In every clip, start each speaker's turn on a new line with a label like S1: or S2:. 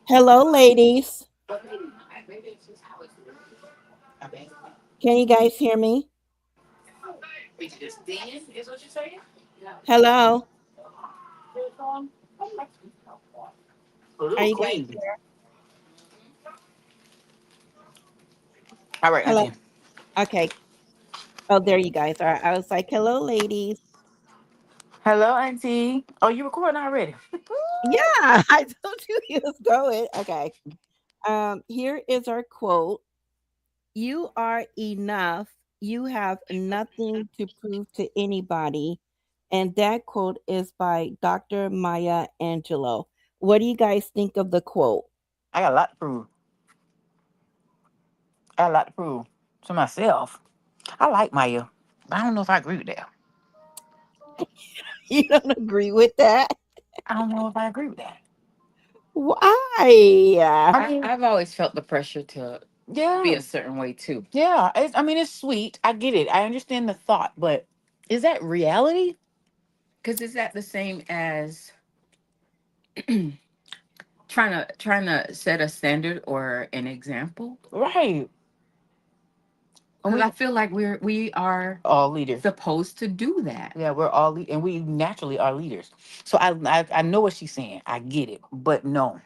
S1: Hello, ladies. Can you guys hear me? Hello. Are you guys here?
S2: All right,
S1: Hello.
S2: Auntie.
S1: Okay. Oh, there you guys are. I was like, hello, ladies.
S2: Hello, Auntie. Oh, you recording already?
S1: Yeah, I told you he was going. Okay. Here is our quote. You are enough. You have nothing to prove to anybody. And that quote is by Dr. Maya Angelou. What do you guys think of the quote?
S2: I got a lot to prove. I got a lot to prove to myself. I like Maya, but I don't know if I agree with that.
S1: You don't agree with that?
S2: I don't know if I agree with that.
S1: Why?
S2: I mean,
S3: I've always felt the pressure to be
S2: yeah,
S3: a certain way too.
S2: yeah. I mean, it's sweet. I get it. I understand the thought, but is that reality?
S3: Because is that the same as trying to set a standard or an example?
S2: Right. And
S3: Because I
S2: we
S3: feel like we are
S2: all leaders.
S3: supposed to do that.
S2: Yeah, we're all and we naturally are leaders. So I know what she's saying. I get it, but no,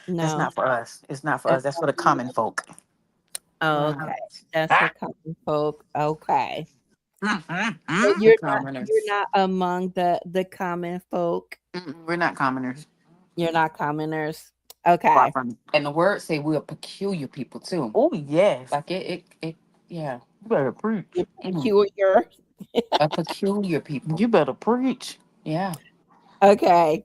S2: that's
S1: No.
S2: not for us. It's not for us.
S1: That's
S2: That's for
S1: not
S2: the
S1: for you.
S2: common folk.
S1: Okay.
S3: Right.
S1: That's for
S2: Ah.
S1: common folk. Okay. So
S3: The
S1: you're
S3: commoners.
S1: not among the common folk.
S2: We're not commoners.
S1: You're not commoners.
S2: Far
S1: Okay.
S2: from it.
S3: And the words say we're peculiar people too.
S2: Oh yes,
S3: Like it yeah.
S2: you better preach.
S1: You're
S3: Mhm.
S1: peculiar.
S3: A peculiar people.
S2: You better preach.
S3: Yeah.
S1: Okay.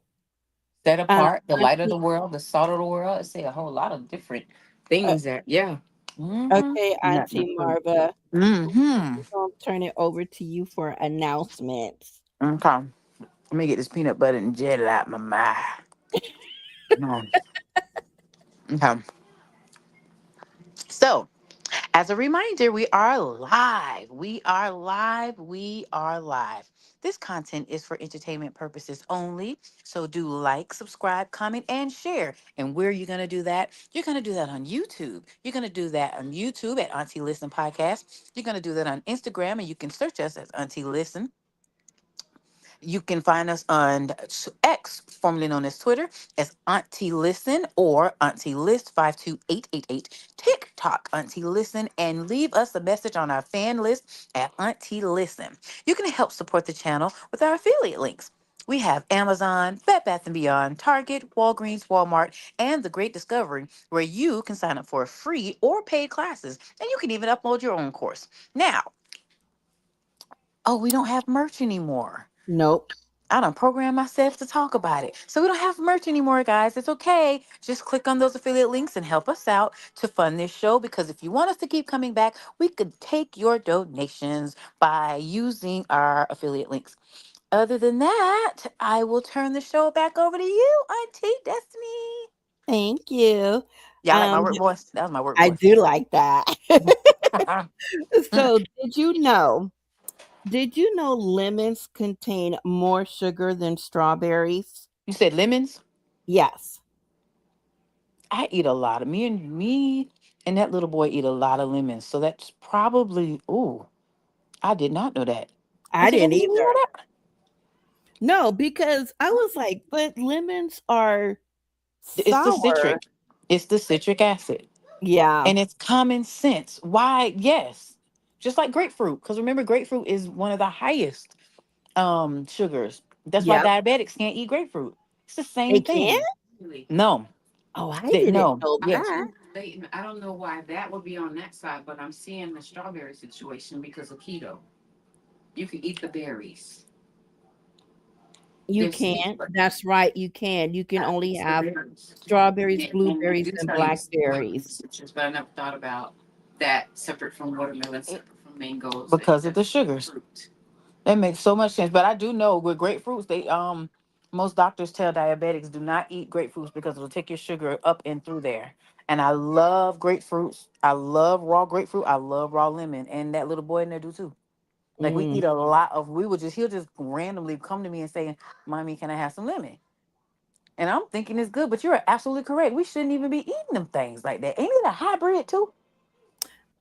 S3: Set apart, the light of
S1: Auntie,
S3: the world, the salt of the world. It say a whole lot of different
S1: uh,
S3: things that yeah.
S2: Mm-hmm.
S1: okay,
S3: Not the
S1: Auntie
S3: fruit.
S1: Marva.
S2: Mm-hmm.
S1: We're gonna turn it over to you for announcements.
S2: Okay. Let me get this peanut butter and jelly out my mouth. Mm. Okay. So, as a reminder, we are live. We are live. We are live. This content is for entertainment purposes only. So do like, subscribe, comment, and share. And where are you going to do that? You're going to do that on YouTube. You're going to do that on YouTube at Auntie Listen Podcast. You're going to do that on Instagram, and you can search us as Auntie Listen. You can find us on X, formerly known as Twitter, as Auntie Listen or Auntie List 52888. TikTok, Auntie Listen, and leave us a message on our fan list at Auntie Listen. You can help support the channel with our affiliate links. We have Amazon, Bed Bath & Beyond, Target, Walgreens, Walmart, and The Great Discovery, where you can sign up for free or paid classes, and you can even upload your own course. Now, oh, we don't have merch anymore.
S1: Nope.
S2: I done programmed myself to talk about it. So we don't have merch anymore, guys. It's okay. Just click on those affiliate links and help us out to fund this show. Because if you want us to keep coming back, we could take your donations by using our affiliate links. Other than that, I will turn the show back over to you, Auntie Destiny.
S1: Thank you.
S2: Y'all like my
S1: Um,
S2: work voice? That was my work
S1: I
S2: voice.
S1: do like that. So, did you know lemons contain more sugar than strawberries?
S2: You said lemons?
S1: Yes.
S2: I eat a lot of me and that little boy eat a lot of lemons. So that's probably I did not know that.
S1: I
S2: Auntie
S1: didn't
S2: Jackie, did you
S1: either.
S2: know
S1: No, because I was like, but lemons are
S2: that? It's the
S1: sour.
S2: citric. It's the citric acid.
S1: Yeah.
S2: And it's common sense. Why? Yes. Just like grapefruit. Because remember, grapefruit is one of the highest sugars. That's why
S1: Yep.
S2: diabetics can't eat grapefruit. It's the
S1: They
S2: same
S1: can?
S2: thing. No.
S1: Oh, I
S2: They,
S1: didn't
S2: no.
S1: know
S3: I'm
S2: Yes.
S1: that.
S3: too late. I don't know why that would be on that side, but I'm seeing the strawberry situation because of keto. You can eat the berries.
S1: You
S3: They're
S1: can.
S3: safer.
S1: That's right. You can. You can only
S3: It's the
S1: have
S3: berries.
S1: strawberries,
S3: And they
S1: blueberries,
S3: do
S1: and
S3: tell you it's
S1: blackberries.
S3: citrus, but I never thought about that separate from watermelon,
S2: It-
S3: separate from mangoes.
S2: because of the
S3: That's
S2: sugars.
S3: fruit.
S2: That makes so much sense. But I do know with grapefruits, they most doctors tell diabetics do not eat grapefruits because it'll take your sugar up and through there. And I love grapefruits. I love raw grapefruit. I love raw lemon. And that little boy in there do too. Like we
S1: Mm.
S2: eat a lot of we would just he'll just randomly come to me and say, Mommy, can I have some lemon? And I'm thinking it's good, but you're absolutely correct. We shouldn't even be eating them things like that. Ain't it a hybrid too?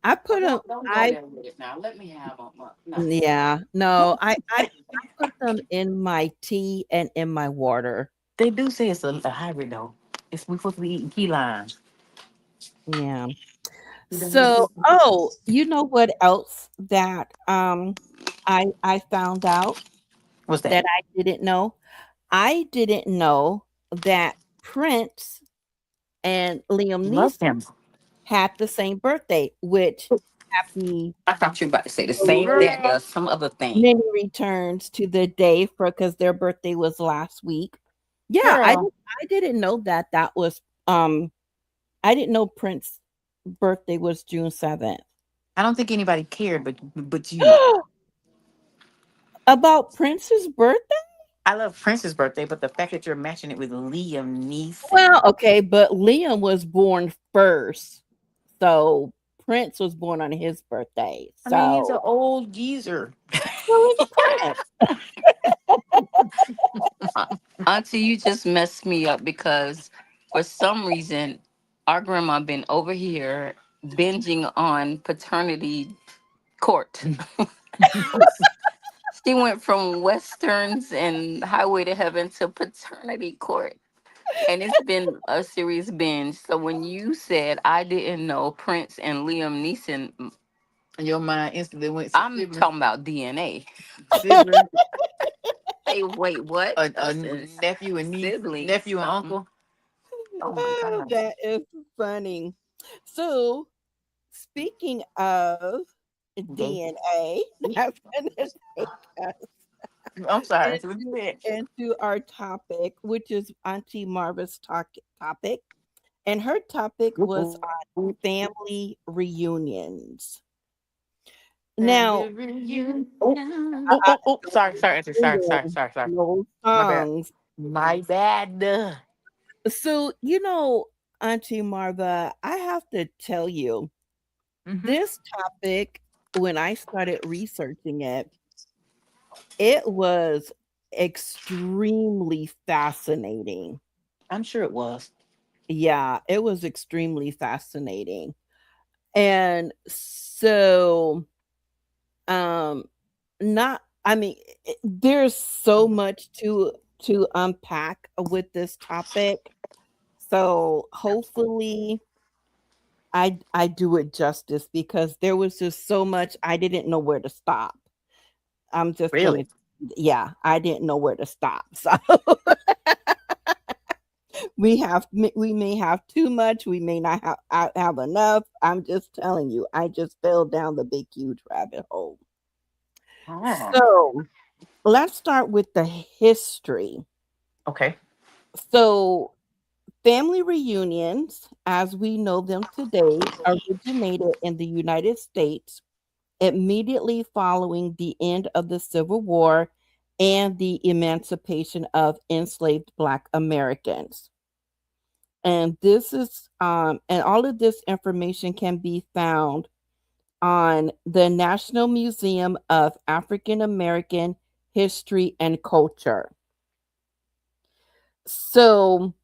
S1: I
S3: Oh,
S1: put them.
S3: don't go
S1: I
S3: there with it now. Let me have them. No.
S1: Yeah, no, I put them in my tea and in my water.
S2: They do say it's a hybrid though. It's we supposed to be eating key limes.
S1: Yeah. So, oh, you know what else that I found out
S2: What's that?
S1: that I didn't know? I didn't know that Prince and Liam
S2: Love
S1: Neeson
S2: him.
S1: had the same birthday, which happy
S3: I thought you were about to say the same
S1: belated
S3: thing as some other thing.
S1: many returns to the day for because their birthday was last week. Yeah,
S2: Girl,
S1: I didn't know that that was I didn't know Prince's birthday was June 7th.
S2: I don't think anybody cared, but you.
S1: About Prince's birthday?
S2: I love Prince's birthday, but the fact that you're matching it with Liam
S1: Well,
S2: Neeson.
S1: okay, but Liam was born first. So Prince was born on his birthday.
S2: I mean, he's an
S1: So
S2: old geezer.
S1: so is Prince.
S3: Uh, Auntie, you just messed me up because for some reason our grandma been over here binging on paternity court. She went from westerns and Highway to Heaven to paternity court. And it's been a serious binge. So when you said I didn't know Prince and Liam Neeson,
S2: Your mind instantly went to
S3: I'm
S2: sibling,
S3: talking about DNA.
S2: sibling,
S3: Hey, wait, what?
S2: a
S3: Us as
S2: nephew and niece,
S3: siblings,
S2: nephew and
S3: something.
S2: uncle.
S3: Oh my
S1: Oh,
S3: gosh.
S1: that is funny. So speaking of
S2: Okay.
S1: DNA, that's gonna take us
S2: I'm sorry. So what you
S1: into
S2: said?
S1: into our topic, which is Auntie Marva's topic. And her topic was on family reunions. Now,
S2: Family reunion.
S1: oh,
S2: Oh,
S1: I
S2: oh, oh. Sorry, sorry, Auntie, sorry, sorry,
S1: singing
S2: sorry, sorry.
S1: those
S2: My bad.
S1: songs.
S2: My bad.
S1: So, Auntie Marva, I have to tell you,
S2: Mm-hmm.
S1: this topic, when I started researching it, it was extremely fascinating.
S2: I'm sure it was.
S1: Yeah, it was extremely fascinating. And so, um, not I mean, there's so much to unpack with this topic. So hopefully I do it justice because there was just so much I didn't know where to stop. I'm just
S2: Really?
S1: gonna yeah, I didn't know where to stop. So we may have too much, we may not have enough. I'm just telling you, I just fell down the big huge rabbit hole.
S2: Oh,
S1: So let's start with the history.
S2: okay.
S1: So family reunions, as we know them today, originated in the United States immediately following the end of the Civil War and the emancipation of enslaved Black Americans. And all of this information can be found on the National Museum of African American History and Culture. So,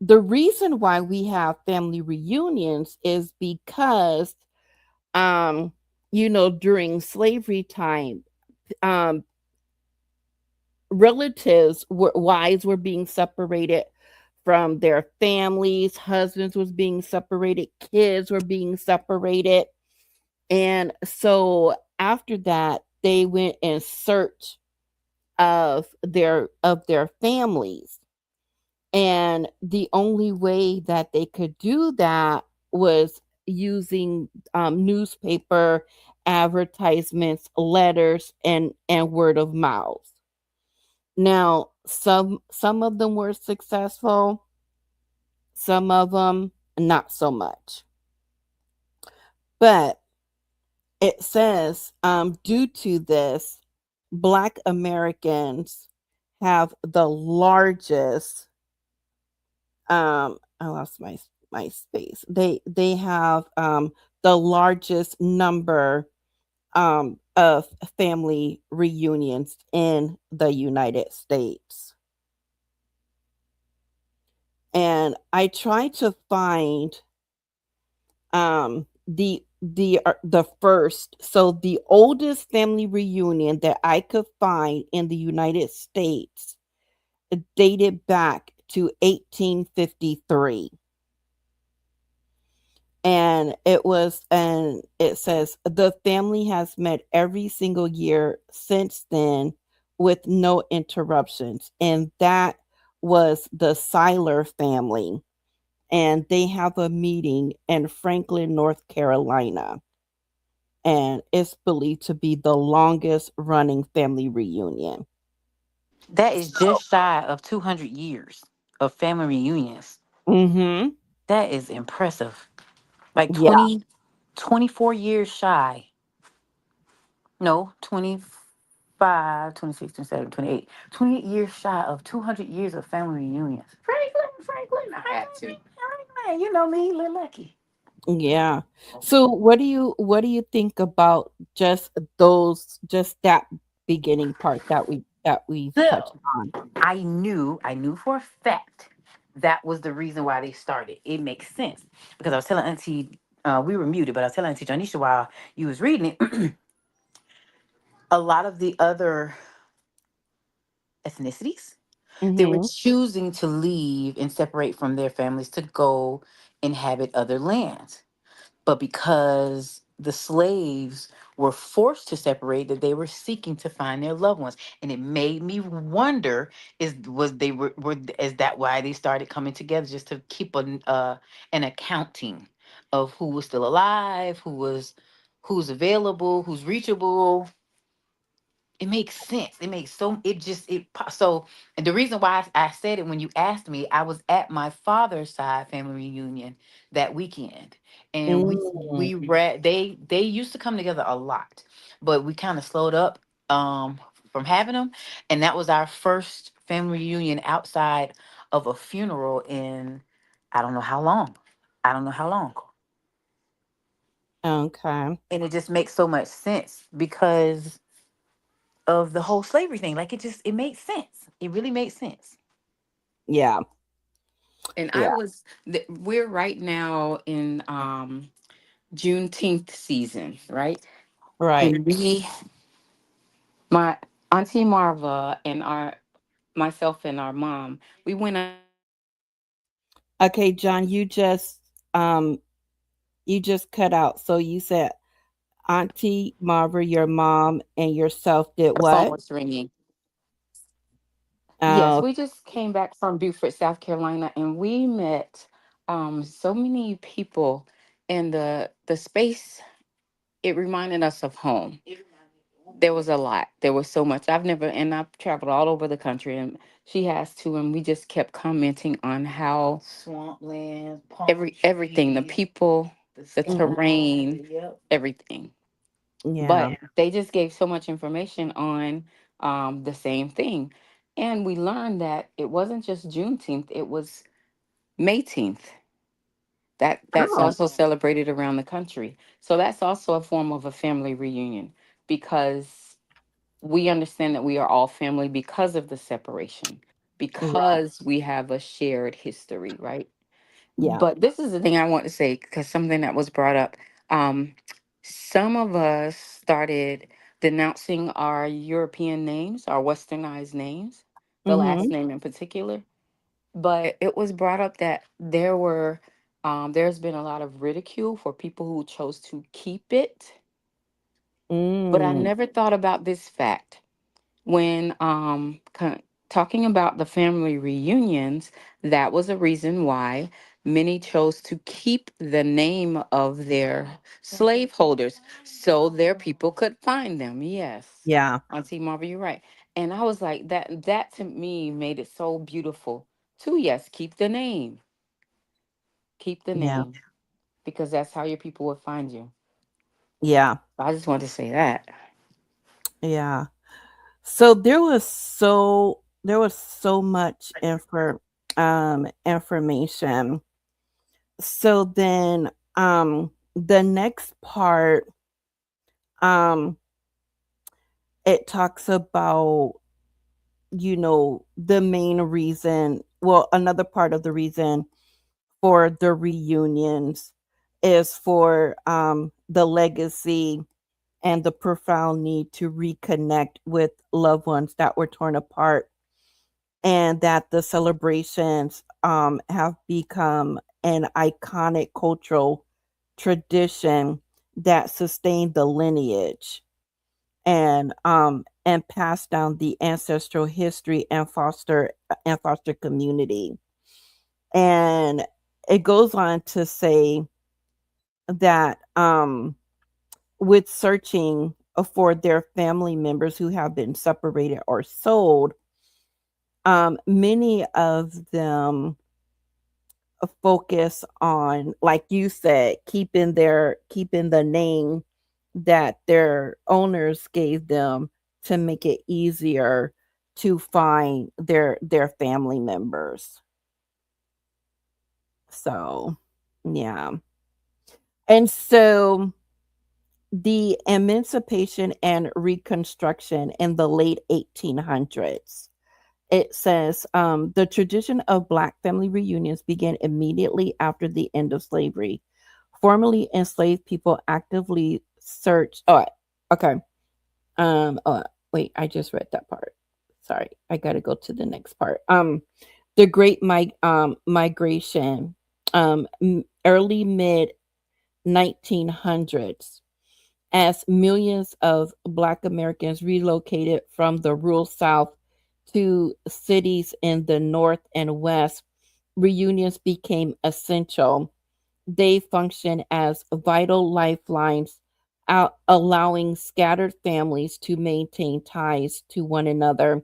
S1: the reason why we have family reunions is because, um, during slavery time, um, wives were being separated from their families, husbands was being separated, kids were being separated. And so after that, they went in search of their families. And the only way that they could do that was using newspaper advertisements, letters, and word of mouth. Now, some of them were successful, some of them not so much. But it says, due to this, Black Americans have the largest. I lost my space. They have the largest number of family reunions in the United States. and I tried to find the first, so the oldest family reunion that I could find in the United States dated back to 1853. And it says the family has met every single year since then with no interruptions, and that was the Seiler family, and they have a meeting in Franklin, North Carolina, and it's believed to be the longest running family reunion.
S2: That is just shy of 200 years of family reunions.
S1: Mhm.
S2: That is impressive. Like
S1: Yeah.
S2: 20, 24 years shy. No, 25, 26, 27, 28. 28 years shy of 200 years of family reunions. Franklin, I had to. Franklin, you know me, little lucky.
S1: Yeah. So what do you think about just that beginning part that we've touched
S2: So,
S1: on?
S2: I knew for a fact that was the reason why they started. It makes sense because I was telling Auntie, we were muted, but I was telling Auntie Janisha while you was reading it, a lot of the other ethnicities, they were
S1: Mhm.
S2: choosing to leave and separate from their families to go inhabit other lands. But because the slaves were forced to separate, that they were seeking to find their loved ones, and it made me wonder: were is that why they started coming together, just to keep an accounting of who was still alive, who's available, who's reachable? It makes sense. It makes so it just it po- so and the reason why I said it when you asked me, I was at my father's side family reunion that weekend, and
S1: Mm.
S2: we read they used to come together a lot, but we kind of slowed up from having them, and that was our first family reunion outside of a funeral in I don't know how long. I don't know how long.
S1: Okay.
S2: And it just makes so much sense because of the whole slavery thing. Like it makes sense. It really makes sense.
S1: Yeah.
S3: And
S1: Yeah.
S3: we're right now in Juneteenth season, right?
S1: Right.
S3: And my Auntie Marva and myself and our mom, we went out to
S1: Okay, John, you just cut out. So you said Auntie Marva, your mom, and yourself did
S3: the phone
S1: what?
S3: was ringing. Yes,
S1: Oh.
S3: we just came back from Beaufort, South Carolina, and we met so many people, and the space, it reminded us of home. There was a lot. There was so much. I've traveled all over the country, and she has too. And we just kept commenting on how
S2: Swamplands,
S3: everything, the
S2: trees,
S3: people,
S2: the
S3: the
S1: Mhm.
S2: sky.
S3: terrain,
S2: Yep.
S3: everything.
S1: Yeah.
S3: But they just gave so much information on the same thing. And we learned that it wasn't just Juneteenth, it was Mayteenth. That's
S1: Oh.
S3: also celebrated around the country. So that's also a form of a family reunion because we understand that we are all family because of the separation,
S1: Right.
S3: because we have a shared history, right?
S1: Yeah.
S3: But this is the thing I want to say because something that was brought up. Um, some of us started denouncing our European names, our westernized names, the last
S1: Mhm.
S3: name in particular. But it was brought up that there's been a lot of ridicule for people who chose to keep it. But I
S1: Mm.
S3: never thought about this fact when talking about the family reunions. That was a reason why many chose to keep the name of their slaveholders so their people could find them. Yes,
S1: Yeah.
S3: Auntie Marva, you're right. And I was like, that to me made it so beautiful to, yes, keep the
S1: Yeah.
S3: name, because that's how your people would find you.
S1: Yeah.
S3: I just wanted to say that.
S1: Yeah. So there was so much information. So then the next part, um it talks about the main reason well, another part of the reason for the reunions is for the legacy and the profound need to reconnect with loved ones that were torn apart, and that the celebrations have become an iconic cultural tradition that sustain the lineage and pass down the ancestral history and foster community. And it goes on to say that with searching for their family members who have been separated or sold, many of them focus on, like you said, keeping the name that their owners gave them to make it easier to find their family members. So, yeah. And so the emancipation and reconstruction in the late 1800s. It says the tradition of Black family reunions began immediately after the end of slavery. Formerly enslaved people actively searched. Oh, okay. Oh, wait, I just read that part. Sorry, I got to go to the next part. The Great Migration, early mid 1900s, as millions of Black Americans relocated from the rural South to cities in the North and West, reunions became essential. They function as vital lifelines, allowing scattered families to maintain ties to one another,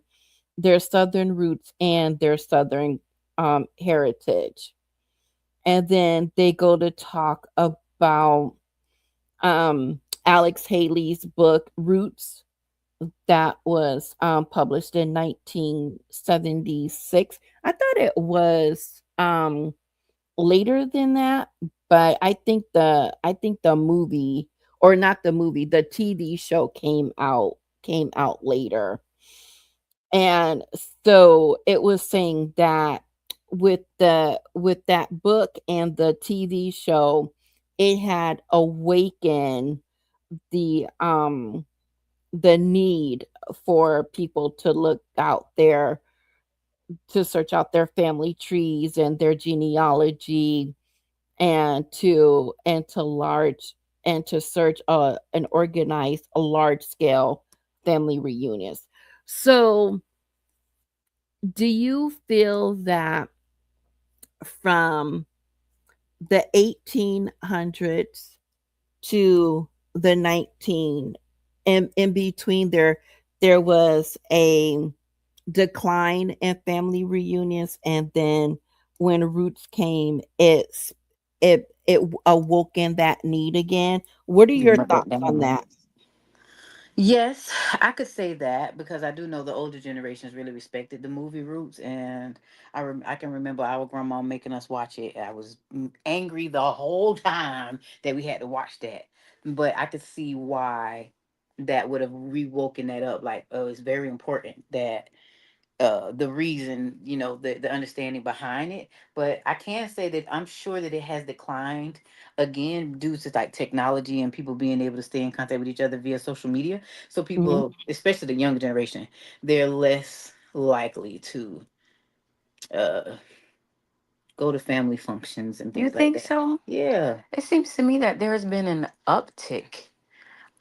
S1: their Southern roots, and their Southern heritage. And then they go to talk about Alex Haley's book Roots, that was published in 1976. I thought it was later than that, but I think the movie, or not the movie, the TV show came out later. And so it was saying that with that book and the TV show, it had awakened the the need for people to look out there, to search out their family trees and their genealogy, and to search and organize a large scale family reunions. So do you feel that from the 1800s to the 19, in between, there was a decline in family reunions, and then when Roots came, it awoke in that need again? What are your
S2: Remember
S1: thoughts
S2: that
S1: on
S2: moment.
S1: that?
S2: Yes, I could say that because I do know the older generations really respected the movie Roots, and I can remember our grandma making us watch it. I was angry the whole time that we had to watch that, but I could see why that would have rewoken that up. Like, oh, it's very important that the reason, the understanding behind it. But I can say that I'm sure that it has declined again due to like technology and people being able to stay in contact with each other via social media. So
S1: Hmm.
S2: people, especially the younger generation, they're less likely to uh go to family functions and
S3: You
S2: things like
S3: think
S2: that.
S3: so?
S2: Yeah.
S3: It seems to me that there's been an uptick.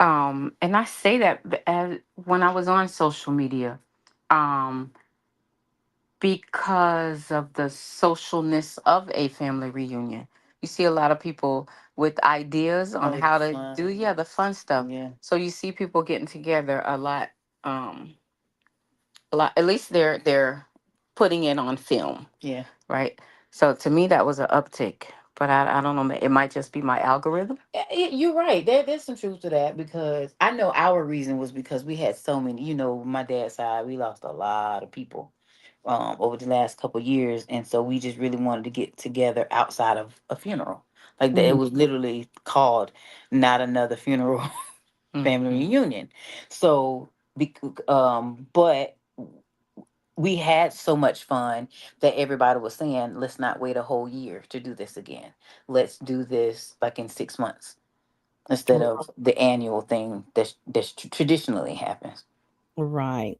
S3: And I say that as when I was on social media, um, because of the socialness of a family reunion. You see a lot of people with ideas on
S2: Oh, the
S3: how to do,
S2: fun.
S3: yeah, the fun stuff.
S2: Yeah.
S3: So you see people getting together a lot. At least they're putting it on film,
S2: Yeah.
S3: right? So to me, that was an uptick. But I don't know. It might just be my algorithm.
S2: You're right. There's some truth to that because I know our reason was because we had so many. My dad's side, we lost a lot of people over the last couple years, and so we just really wanted to get together outside of a funeral. Like that, it
S1: Hmm.
S2: was literally called "Not Another Funeral Family
S3: Hmm.
S2: Reunion." So, but we had so much fun that everybody was saying, let's not wait a whole year to do this again. Let's do this like in 6 months instead of the annual thing that traditionally happens.
S1: Right.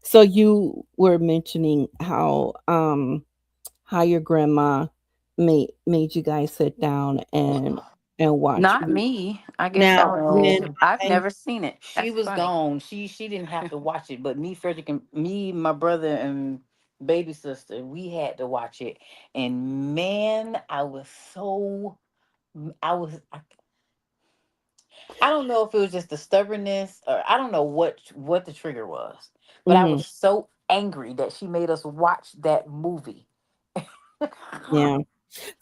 S1: So you were mentioning how your grandma made you guys sit down and watch
S3: Not me. I guess
S1: now when
S2: No,
S3: I've
S1: I
S3: never seen it.
S2: she
S3: That's
S2: was
S3: funny.
S2: gone. She didn't have to watch it, but me, Frederick, and me, my brother, and baby sister, we had to watch it. And man, I was, I don't know if it was just the stubbornness or I don't know what the trigger was, but I
S1: mhm,
S2: was so angry that she made us watch that movie.
S1: yeah.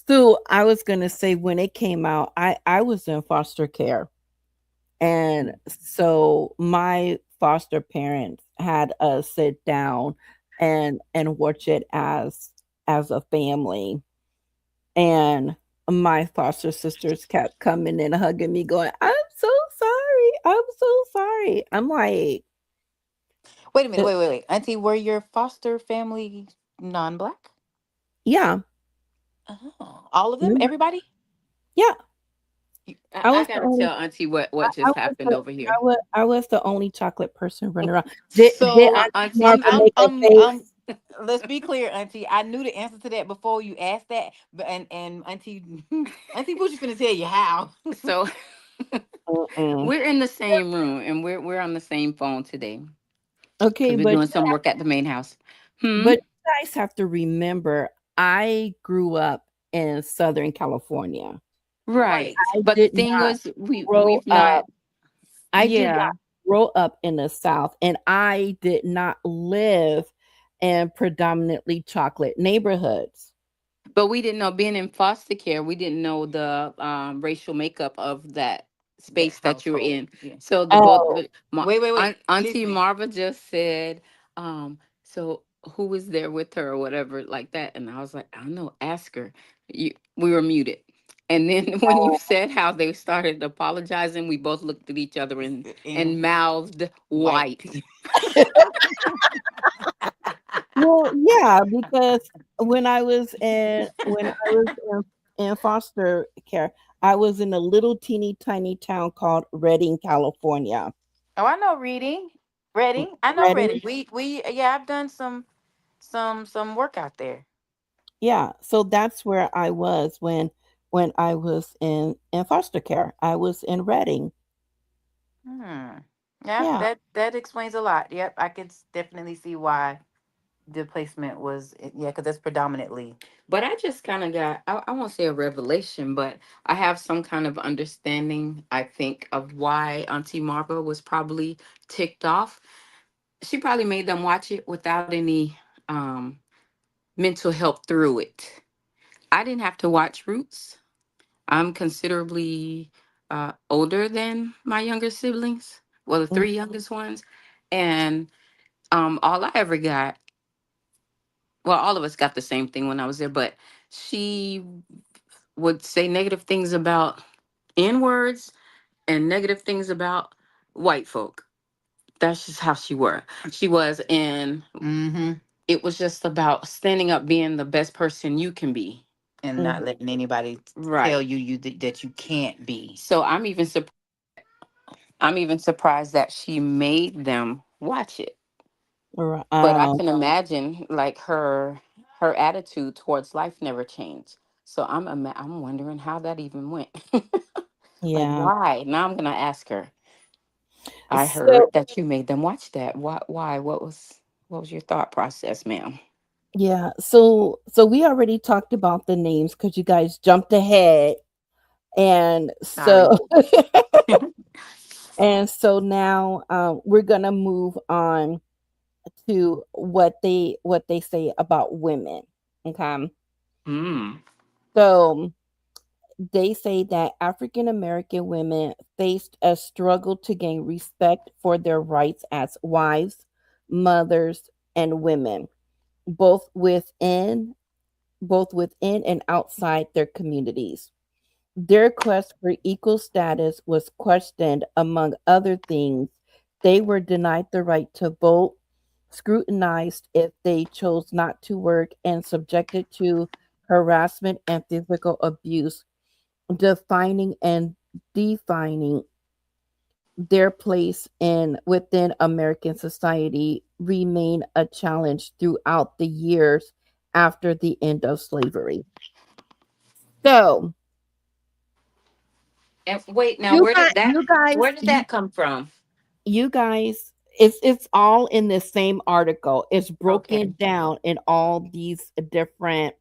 S1: So I was gonna say when it came out, I was in foster care, and so my foster parents had us sit down and watch it as a family, and my foster sisters kept coming and hugging me, going, "I'm so sorry, I'm so sorry." I'm like,
S2: Wait a minute,
S1: "Uh,
S2: wait. Auntie, were your foster family non-black?
S1: yeah,
S2: Oh, all of them?
S1: remember,
S2: Everybody?
S1: yeah."
S2: You-
S3: I,
S1: I
S3: I
S1: was the
S3: gotta
S1: only
S3: tell Auntie what
S1: I
S3: just
S1: was
S3: happened
S1: the
S3: over here.
S1: I was the only chocolate person running around. Did
S2: So
S1: Auntie
S3: Auntie,
S1: Martha make a
S2: I'm
S1: face?
S2: let's be clear, Auntie. I knew the answer to that before you asked that, but and Auntie Auntie Butch finna tell you how.
S3: so
S1: Mm-mm.
S3: we're in the same room and we're on the same phone today
S1: Okay,
S3: because we're doing some work at the main house. Hmm.
S1: but you guys have to remember, I grew up in Southern California.
S3: Right.
S1: I
S3: But the
S1: did
S3: thing
S1: not
S3: was, we
S1: grow
S3: we've not.
S1: up. I did not
S3: Yeah.
S1: grow up in the South, and I did not live in predominantly chocolate neighborhoods.
S3: But we didn't know, being in foster care, we didn't know the racial makeup of that
S2: That
S3: space that you're
S2: household.
S3: in.
S2: Yeah.
S3: So the both
S1: Oh,
S2: Wait.
S3: Auntie
S2: Listen.
S3: Marva just said, so who was there with her or whatever like that, and I was like, I don't know, ask her. We were muted, and then when you
S1: oh,
S3: said how they started apologizing, we both looked at each other
S2: In
S3: and mouthed
S2: white.
S3: white.
S1: well, yeah, because when I was in foster care, I was in a little teeny tiny town called Redding, California.
S2: Oh, I know reading. Reading. I know
S1: Redding,
S2: reading. We yeah, I've done some work out there.
S1: yeah. So that's where I was when I was in foster care. I was in Redding.
S2: Hmm. Yeah,
S1: Yeah,
S2: that explains a lot. Yep, I could definitely see why the placement was yeah, because that's predominantly.
S3: But I just kind of got, I won't say a revelation, but I have some kind of understanding, I think, of why Auntie Marva was probably ticked off. She probably made them watch it without any mental help through it. I didn't have to watch Roots. I'm considerably older than my younger siblings, well, the
S1: mm,
S3: three youngest ones. And all I ever got, well, all of us got the same thing when I was there, but she would say negative things about N words and negative things about white folk. That's just how she was, and
S2: Mm-hmm.
S3: it was just about standing up, being the best person you can be.
S2: And not
S1: mhm,
S2: letting anybody tell
S3: Right.
S2: you that you can't be.
S3: So I'm even surprised that she made them watch it.
S1: right,
S3: But I can imagine, like, her attitude towards life never changed. So I'm wondering how that even went. Like,
S1: yeah.
S3: why? Now I'm gonna ask her. I heard
S1: So
S3: that you made them watch that. Why? What was your thought process, ma'am?
S1: yeah, so we already talked about the names because you guys jumped ahead, and
S3: Sorry.
S1: so and so now we're gonna move on to what they say about women. Okay,
S3: Mm.
S1: so they say that African American women faced a struggle to gain respect for their rights as wives, mothers, and women, both within both within and outside their communities. Their quest for equal status was questioned, among other things. They were denied the right to vote, scrutinized if they chose not to work, and subjected to harassment and physical abuse, defining and defining their place in within American society remain a challenge throughout the years after the end of slavery. So,
S3: And wait, now
S1: you got you guys,
S3: where did that come from?
S1: you guys, it's all in the same article. It's
S3: Okay.
S1: broken down in all these different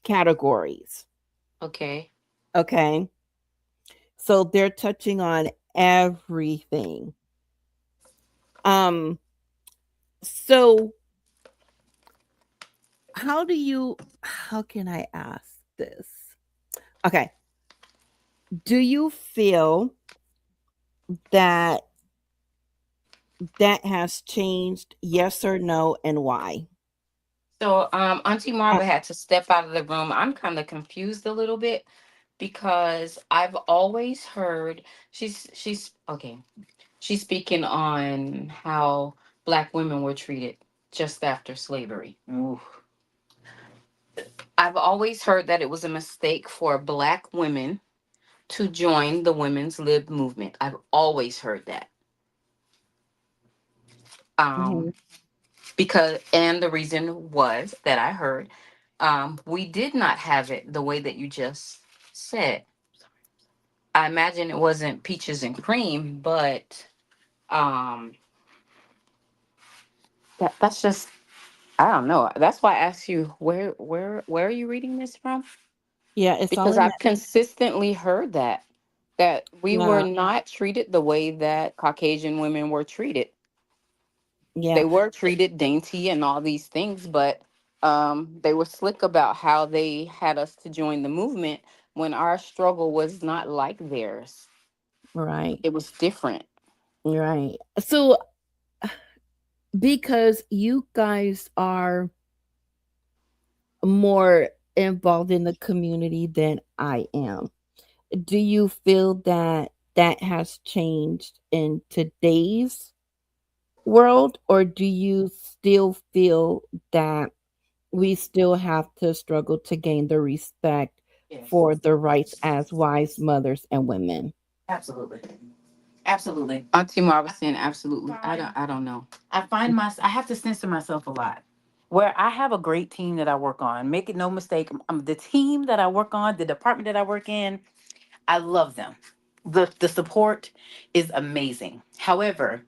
S1: categories.
S3: Okay.
S1: Okay, so they're touching on everything. Um, so how can I ask this? Okay. Do you feel that that has changed? Yes or no, and why?
S3: So Auntie Marva had to step out of the room. I'm kind of confused a little bit because I've always heard she's okay. She's speaking on how black women were treated just after slavery. Ooh. I've always heard that it was a mistake for black women to join the women's lib movement. I've always heard that.
S1: Mhm.
S3: Um, because and the reason was that I heard we did not have it the way that you just said. I imagine it wasn't peaches and cream, but um, that's just I don't know. That's why I asked you where are you reading this from?
S1: Yeah, it's all
S3: Because
S1: in
S3: I've
S1: that.
S3: consistently heard that we were
S1: Yeah,
S3: not treated the way that Caucasian women were treated.
S1: yeah,
S3: They were treated dainty and all these things, but they were slick about how they had us to join the movement when our struggle was not like theirs.
S1: right,
S3: It was different.
S1: right. So, because you guys are more involved in the community than I am, do you feel that that has changed in today's world, or do you still feel that we still have to struggle to gain the respect
S3: Yes,
S1: for the rights as wives, mothers, and women?
S3: absolutely. Absolutely. Auntie Marva saying absolutely. I don't know. I have to censor myself a lot. Where I have a great team that I work on. Make it no mistake, the team that I work on, the department that I work in, I love them. The support is amazing. However,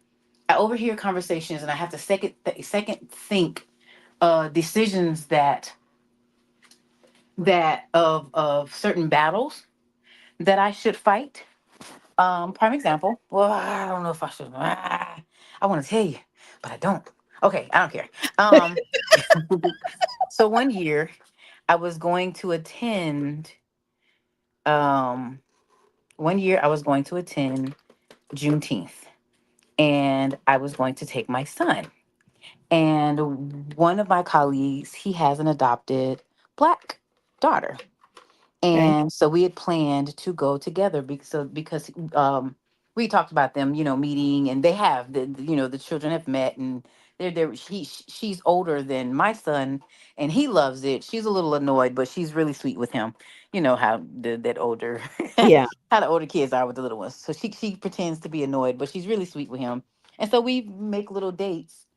S3: I overhear conversations and I have to second think decisions that of certain battles that I should fight. Prime example. Well, I don't know if I should. I want to tell you, but I don't. Okay, I don't care. Um, so one year, I was going to attend. Um, one year I was going to attend Juneteenth, and I was going to take my son. And one of my colleagues, he has an adopted black daughter.
S1: Okay.
S3: And so we had planned to go together because we talked about them, meeting, and they have the children have met, and they're she's older than my son, and he loves it. She's a little annoyed, but she's really sweet with him. You know how that older
S1: Yeah.
S3: how the older kids are with the little ones. So she pretends to be annoyed, but she's really sweet with him. And so we make little dates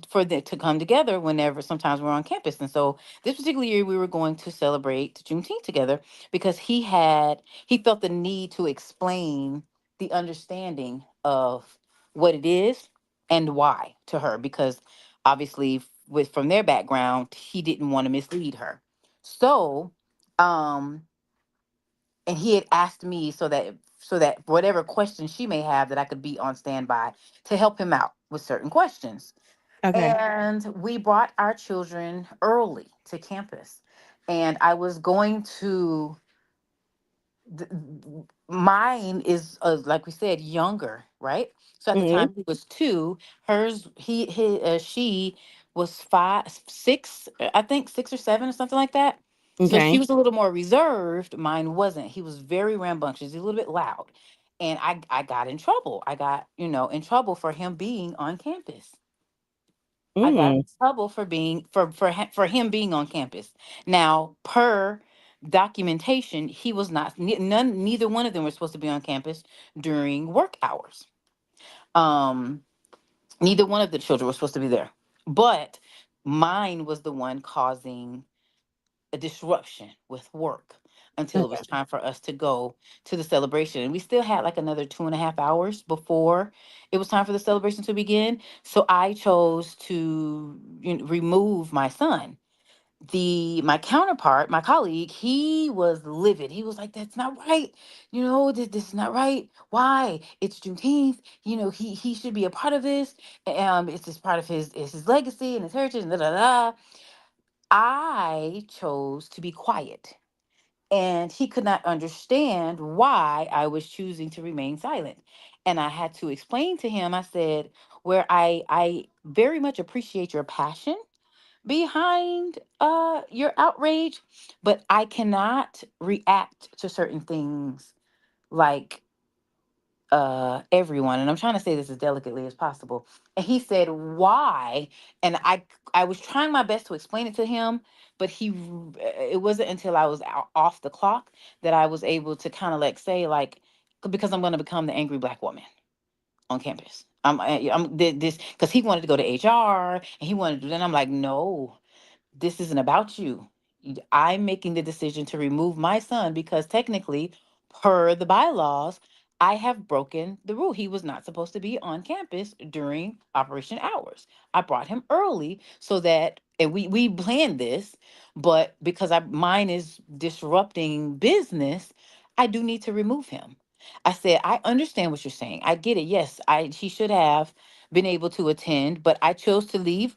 S3: for the to come together whenever sometimes we're on campus. And so this particular year, we were going to celebrate Juneteenth together because he felt the need to explain the understanding of what it is and why to her because obviously with from their background, he didn't want to mislead her. So, um, and he had asked me so that whatever questions she may have that I could be on standby to help him out with certain questions.
S1: Okay.
S3: And we brought our children early to campus. And I was going to, th- mine is, like we said, younger, right? So at the
S1: Hmm.
S3: time he was two, she was five, six, I think 6 or 7 or something like that. So she
S1: Okay.
S3: was a little more reserved. Mine wasn't. He was very rambunctious, a little bit loud.
S2: and I got in trouble. I got, in trouble for him being on campus. I got in
S1: Mm.
S2: trouble for being for him being on campus. Now, per documentation, he was not, neither one of them were supposed to be on campus during work hours. Um Neither one of the children were supposed to be there. But mine was the one causing a disruption with work until it was
S1: Okay.
S2: time for us to go to the celebration. And we still had like another 2.5 hours before it was time for the celebration to begin. So I chose to, remove my son. My counterpart, my colleague, he was livid. He was like, "That's not right. This is not right. Why? It's Juneteenth. He should be a part of this. It's just part of his legacy and his heritage and da da da." I chose to be quiet, and he could not understand why I was choosing to remain silent. And I had to explain to him. I said, "Where I very much appreciate your passion behind your outrage, but I cannot react to certain things like everyone." And I'm trying to say this as delicately as possible. And he said, "Why?" And I was trying my best to explain it to him, but it wasn't until I was off the clock that I was able to kind of like say, like, because I'm going to become the angry black woman on campus. I'm this because he wanted to go to HR and he wanted to do that. I'm like, no, this isn't about you. I'm making the decision to remove my son because technically, per the bylaws, I have broken the rule. He was not supposed to be on campus during operation hours. I brought him early so that, and we planned this, but because mine is disrupting business, I do need to remove him. I said, I understand what you're saying. I get it. Yes, he should have been able to attend, but I chose to leave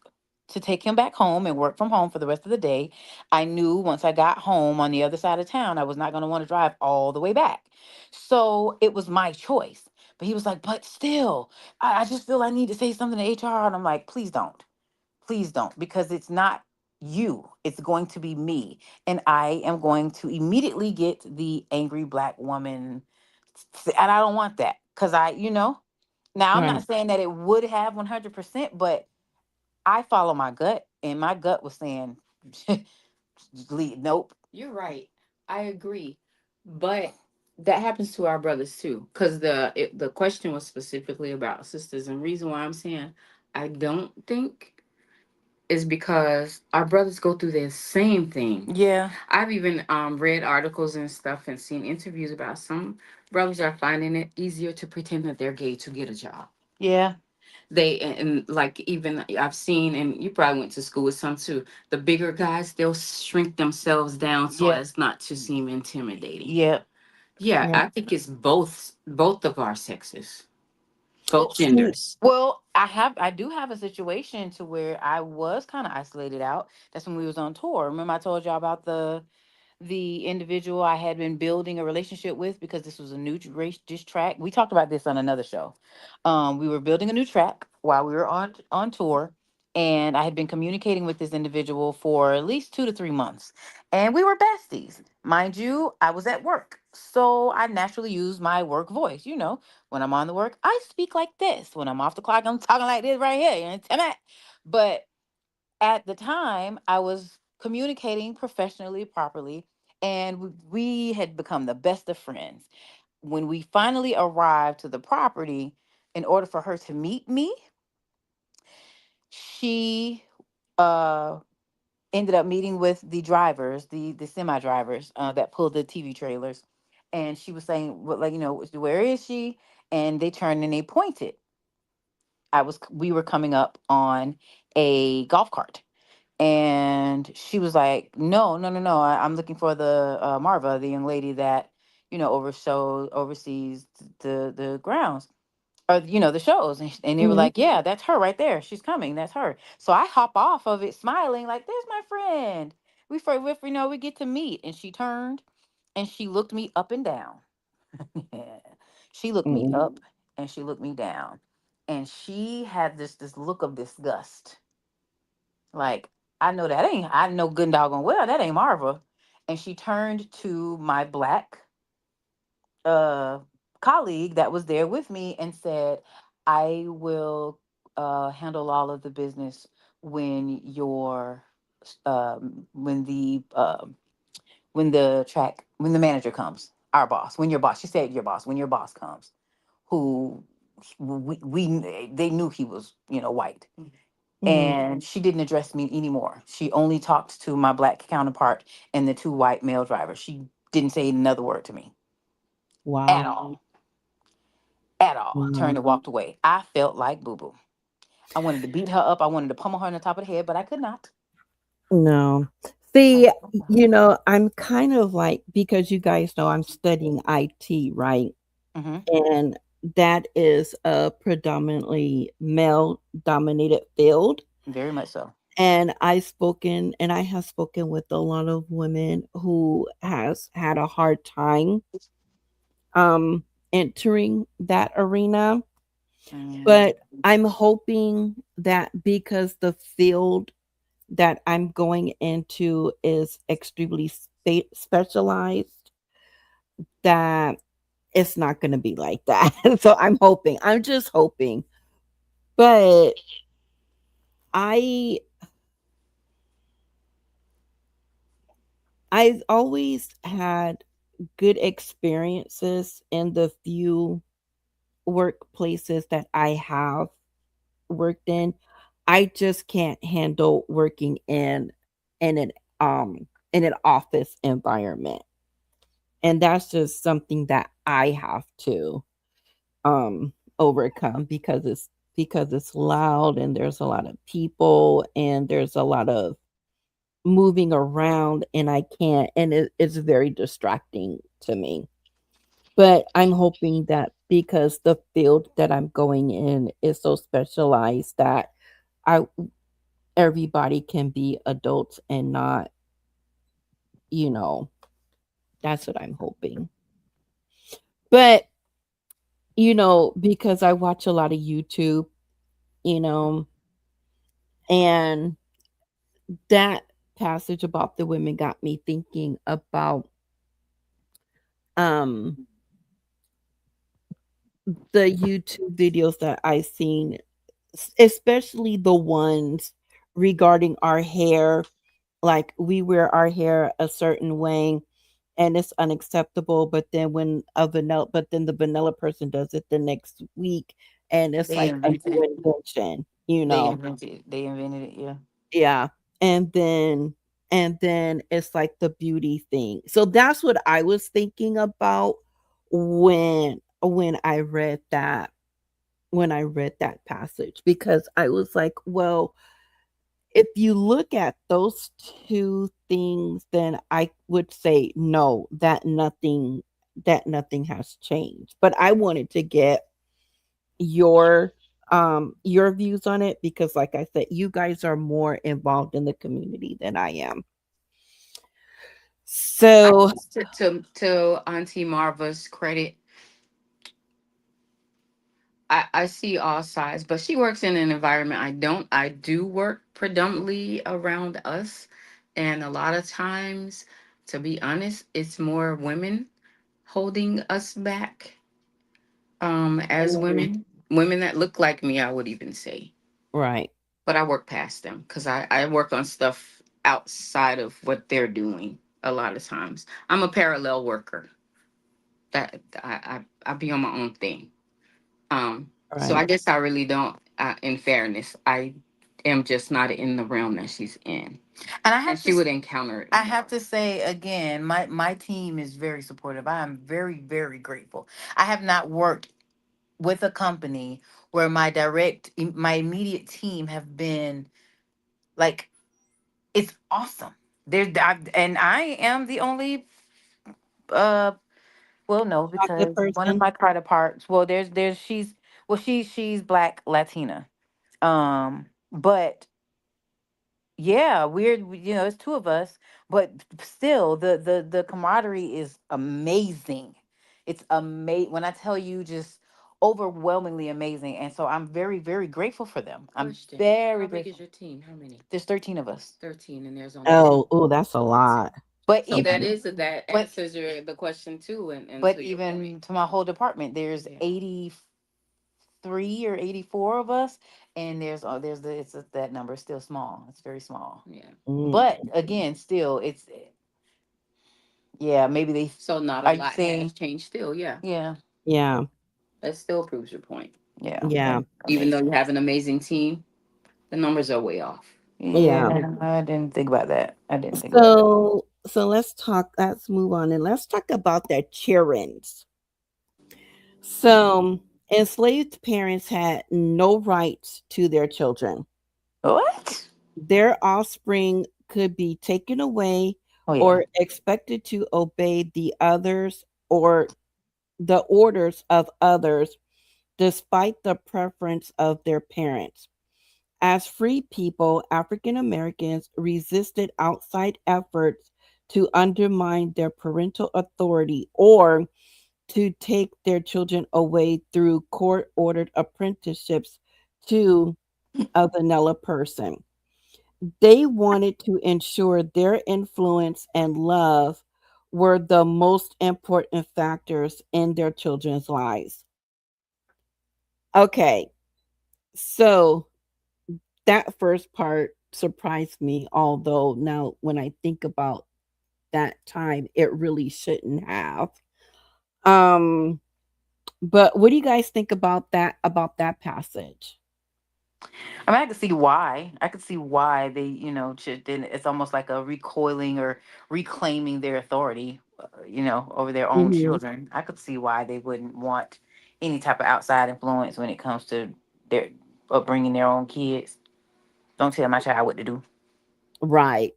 S2: to take him back home and work from home for the rest of the day. I knew once I got home on the other side of town, I was not going to want to drive all the way back. So it was my choice. But he was like, "But still, I just feel I need to say something to HR." And I'm like, "Please don't. Please don't, because it's not you. It's going to be me. And I am going to immediately get the angry black woman. And I don't want that because now I'm
S1: Right.
S2: not saying that it would have 100%, but I follow my gut, and my gut was saying, nope.
S3: You're right. I agree. But that happens to our brothers too. Because the question was specifically about sisters. And reason why I'm saying I don't think is because our brothers go through the same thing.
S2: Yeah,
S3: I've even read articles and stuff and seen interviews about some brothers are finding it easier to pretend that they're gay to get a job.
S2: yeah,
S3: And like even I've seen, and you probably went to school with some too. The bigger guys, they'll shrink themselves down so
S2: yep,
S3: as not to seem intimidating.
S2: yep.
S3: Yeah,
S1: Yeah.
S3: I think it's both of our sexes, both
S1: See,
S3: genders.
S2: Well, I do have a situation to where I was kind of isolated out. That's when we was on tour. Remember I told y'all about the individual I had been building a relationship with because this was a new race dish track. We talked about this on another show. We were building a new track while we were on tour, and I had been communicating with this individual for at least 2 to 3 months, and we were besties. Mind you, I was at work, so I naturally used my work voice. When I'm on the work, I speak like this. When I'm off the clock, I'm talking like this right here. But at the time I was communicating professionally properly, and we had become the best of friends. When we finally arrived to the property, in order for her to meet me, she uh ended up meeting with the drivers, the semi drivers that pulled the TV trailers, and she was saying, "What, like, where is she?" And they turned and they pointed. We were coming up on a golf cart, and she was like, "No, no, no, no, I'm looking for the Marva, the young lady that oversees the grounds, or the shows." And they were
S1: mhm,
S2: like, "Yeah, that's her right there. She's coming. That's her." So I hop off of it smiling like, "There's my friend. We get to meet." And she turned and she looked me up and down. She looked me
S1: mhm,
S2: up and she looked me down, and she had this look of disgust, like, I know good and doggone well that ain't Marva. And she turned to my black uh colleague that was there with me and said, I will handle all of the business when your when the manager comes, our boss, when your boss, she said your boss, when your boss comes, who they knew he was, white.
S1: Mm,
S2: And she didn't address me anymore. She only talked to my black counterpart and the two white male drivers. She didn't say another word to me at
S1: wow.
S2: all. At all. Turned
S1: Wow.
S2: and walked away. I felt like boo boo. I wanted to beat her up. I wanted to pummel her on the top of the head, but I could not.
S1: No. See, I'm kind of like, because you guys know I'm studying IT, right?
S2: Hmm.
S1: And that is a predominantly male dominated field.
S2: Very much so.
S1: And I have spoken with a lot of women who has had a hard time um entering that arena.
S2: Mm,
S1: But I'm hoping that because the field that I'm going into is extremely specialized, that it's not going to be like that. So I'm hoping. I'm just hoping. But I I've always had good experiences in the few workplaces that I have worked in. I just can't handle working in an in an office environment. And that's just something that I have to overcome because it's loud and there's a lot of people and there's a lot of moving around and I can't, and it's very distracting to me. But I'm hoping that because the field that I'm going in is so specialized that I everybody can be adults and not, you know, that's what I'm hoping. But because I watch a lot of YouTube, you know, and that passage about the women got me thinking about um the YouTube videos that I've seen, especially the ones regarding our hair. Like we wear our hair a certain way and it's unacceptable, but then the vanilla person does it the next week and it's
S2: they
S1: like a
S2: invented it.
S1: new invention.
S2: They invented it. Yeah.
S1: Yeah. And then it's like the beauty thing. So that's what I was thinking about when I read that passage, because I was like, well, if you look at those two things, then I would say no, that nothing has changed. But I wanted to get your your views on it because like I said, you guys are more involved in the community than I am.
S3: I
S1: So,
S3: guess to Auntie Marva's credit, I see all sides, but she works in an environment I don't. I do work predominantly around us, and a lot of times, to be honest, it's more women holding us back. As
S1: mm,
S3: women that look like me, I would even say,
S1: right,
S3: but I work past them because I work on stuff outside of what they're doing. A lot of times, I'm a parallel worker. That I be on my own thing. So I
S1: right.
S3: guess I really don't. In fairness, I am just not in the realm that she's in,
S2: And
S3: and she would encounter it
S2: I have
S3: more.
S2: to say again, my team is very supportive. I am very, very grateful. I have not worked with a company where my immediate team have been like, it's awesome. And I am the only uh well, no,
S1: Chocolate
S2: because one of
S1: person.
S2: my counterparts, well, there's she's black Latina. But yeah, it's two of us, but still the camaraderie is amazing. It's amazing when I tell you, just overwhelmingly amazing. And so I'm very, very grateful for them. I'm
S3: Question:
S2: very
S3: How big is
S2: grateful.
S3: your team? How many?
S2: There's 13 of us.
S3: 13, and there's only two.
S1: Oh, that's a lot.
S2: But
S3: So that
S2: even
S3: is that
S2: but
S3: answers the question too, and
S2: but
S3: to your point.
S2: even to my whole department, there's
S3: Yeah.
S2: 83 or 84 of us, and there's the it's that number is still small. It's very small.
S3: Yeah.
S1: Mm,
S2: But again, still, it's yeah. Maybe they
S3: So not a
S2: are you
S3: lot has
S2: saying
S3: changed still. Yeah.
S2: yeah
S1: yeah,
S3: That still proves your point.
S2: yeah
S1: yeah,
S3: Even though
S2: amazing.
S3: you have an amazing team, the numbers are way off.
S1: yeah.
S2: Yeah, I didn't think about that. I didn't think about that.
S1: So let's talk. Let's move on and let's talk about their childrens. So enslaved parents had no rights to their children.
S2: What?
S1: Their offspring could be taken away
S2: Oh yeah.
S1: or expected to obey the others or the orders of others despite the preference of their parents. As free people, African Americans resisted outside efforts to undermine their parental authority or to take their children away through court ordered apprenticeships to a vanilla person. They wanted to ensure their influence and love were the most important factors in their children's lives. Okay, so that first part surprised me, although now when I think about that time, it really shouldn't have. Um, but what do you guys think about that passage?
S2: I mean, I could see why. I could see why they, should. Then it's almost like a recoiling or reclaiming their authority, over their own
S1: Hmm.
S2: children. I could see why they wouldn't want any type of outside influence when it comes to their upbringing their own kids. Don't tell my child what to do.
S1: Right.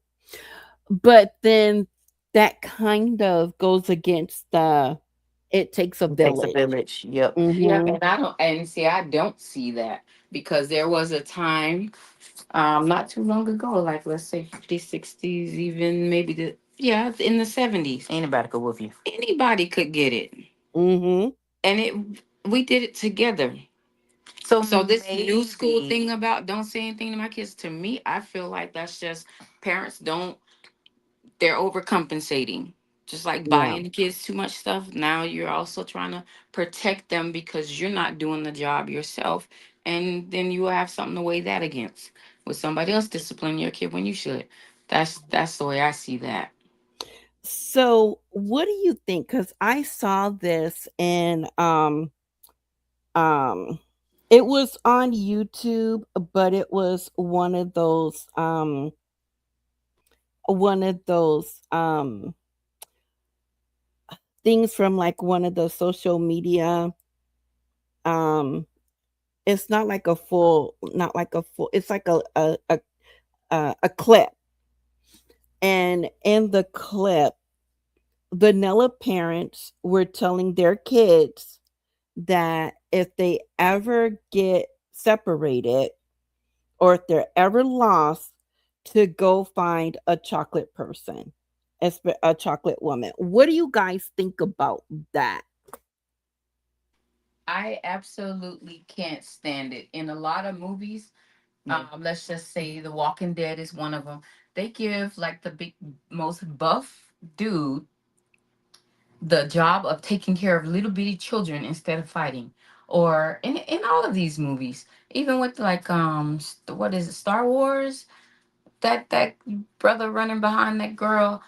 S1: But then that kind of goes against the it takes a
S2: It takes a
S1: village.
S2: village. Yep.
S3: Yeah,
S1: Mhm.
S3: and I don't and see I don't see that because there was a time not too long ago, like let's say 50s, 60s, even maybe in the 70s.
S2: Anybody could whoop you.
S3: Anybody could get it.
S1: Mhm.
S3: And we did it together.
S2: So
S3: So this new school thing
S2: maybe.
S3: about don't say anything to my kids, to me, I feel like that's just parents don't they're overcompensating. Just like
S1: Yeah.
S3: buying the kids too much stuff. Now you're also trying to protect them because you're not doing the job yourself. And then you will have something to weigh that against. With somebody else disciplining your kid when you should. That's the way I see that.
S1: So, what do you think? Because I saw this in um it was on YouTube, but it was one of those things from like one of the social media. um it's not like a full, it's like a clip. And in the clip, vanilla parents were telling their kids that if they ever get separated or if they're ever lost, to go find a chocolate person, a chocolate woman. What do you guys think about that?
S3: I absolutely can't stand it. In a lot of movies,
S2: Yeah.
S3: let's just say The Walking Dead is one of them. They give like the big, most buff dude the job of taking care of little bitty children instead of fighting. Or in all of these movies, even with like what is it, Star Wars? That brother running behind that girl,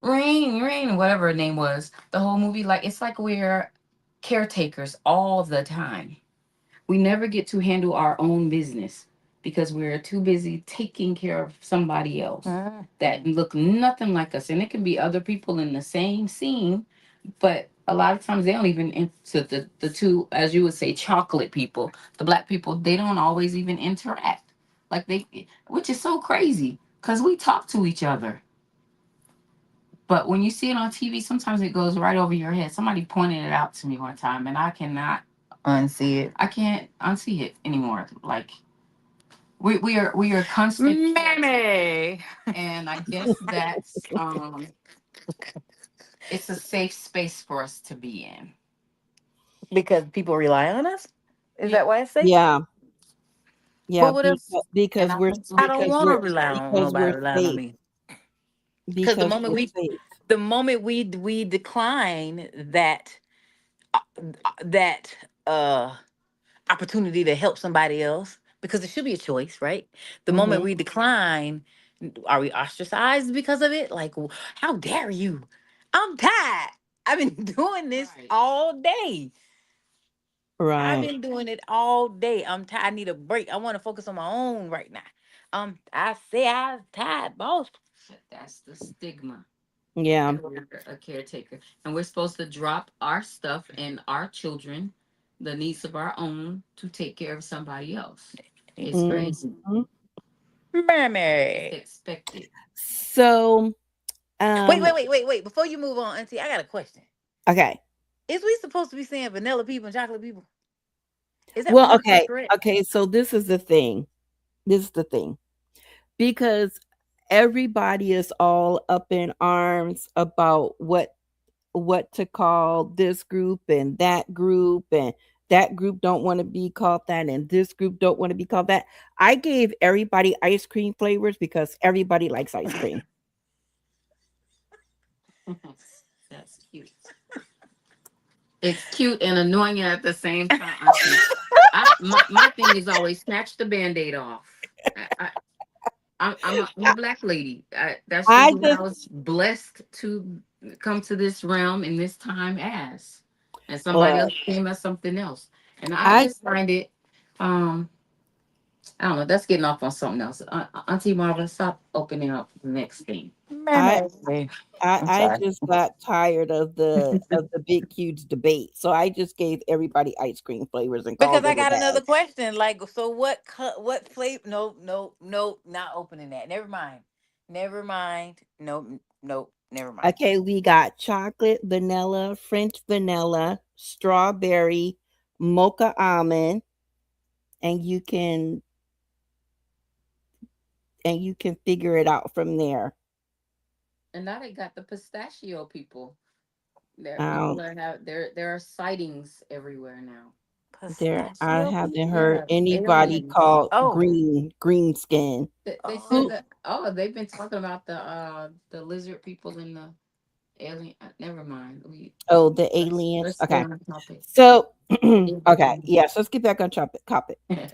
S3: Rain, whatever her name was. The whole movie, like it's like we're caretakers all the time. We never get to handle our own business because we're too busy taking care of somebody else that
S2: Mhm.
S3: look nothing like us. And it can be other people in the same scene, but a lot of times they don't even into the two, as you would say, chocolate people, the black people, they don't always even interact. Like they, which is so crazy because we talk to each other. But when you see it on TV, sometimes it goes right over your head. Somebody pointed it out to me one time, and
S2: Unsee it.
S3: I can't unsee it anymore. Like we are constant
S2: Mammy.
S3: and I guess that's it's a safe space for us to be in.
S2: Because people rely on us. Is
S3: Yeah.
S2: that why it's safe?
S1: Yeah, yeah,
S2: But what if
S3: And I think we
S2: I don't
S1: because
S2: want to
S1: we're
S2: rely on
S1: because we're
S2: nobody relying on
S1: safe.
S2: me? Because
S1: because it's safe.
S2: the moment we decline uh, that opportunity to help somebody else, because it should be a choice, right? The moment
S1: Mhm.
S2: we decline, are we ostracized because of it? Like, how dare you? I'm tired. I've been doing this right all day. I've
S1: Right.
S2: been doing it all day. I'm tired. I need a break. I want to focus on my own right now. I say I'm tired, boss.
S3: That's the stigma.
S1: Yeah.
S3: That we're a caretaker. And we're supposed to drop our stuff and our children, the needs of our own, to take care of somebody else. It's crazy.
S1: Mhm.
S3: It's
S2: Mammy.
S3: expected.
S1: So,
S2: Wait,
S1: um,
S2: wait, wait, wait, wait. Before you move on, Auntie, I got a question.
S1: okay.
S2: Is we supposed to be saying vanilla people and chocolate people? Is that
S1: Well,
S2: politically
S1: okay.
S2: correct?
S1: Okay, so this is the thing. This is the thing. Because everybody is all up in arms about what to call this group and that group don't want to be called that and this group don't want to be called that. I gave everybody ice cream flavors because everybody likes ice cream.
S3: That's cute. It's cute and annoying at the same time. Auntie. My thing is always snatch the band-aid off. I'm a black lady. That's just
S1: I
S3: what I
S1: just
S3: was blessed to come to this realm in this time as. And somebody
S1: well,
S3: else came as something else. And I
S1: I
S3: just find it, um, I don't know, that's getting off on something else. Auntie Marva, stop opening up the next thing.
S1: I
S2: Mammy. I'm
S1: I
S2: sorry.
S1: just got tired of the big huge debate. So I just gave everybody ice cream flavors and
S2: Because
S1: called
S2: I
S1: it a
S2: got another
S1: day.
S2: question. Like, so what flavor? No, no, no, not opening that. Never mind. Never mind. No, no, never mind.
S1: Okay, we got chocolate, vanilla, French vanilla, strawberry, mocha almond, and you can figure it out from there.
S3: And now they got the pistachio people. There
S1: Um,
S3: people are have there are sightings everywhere now.
S1: there I
S2: Pistachio
S1: haven't
S2: people?
S1: heard
S3: Yeah,
S1: anybody
S3: aliens.
S1: called
S2: Oh,
S1: green skin.
S3: They said
S1: Who?
S2: oh.
S3: that. Oh, they've been talking about the lizard people and the alien. Never mind. We
S1: Oh, the
S3: let's
S1: aliens.
S3: stay
S1: Okay,
S3: on topic.
S1: so okay,
S3: Everything.
S1: yes, let's get back on topic.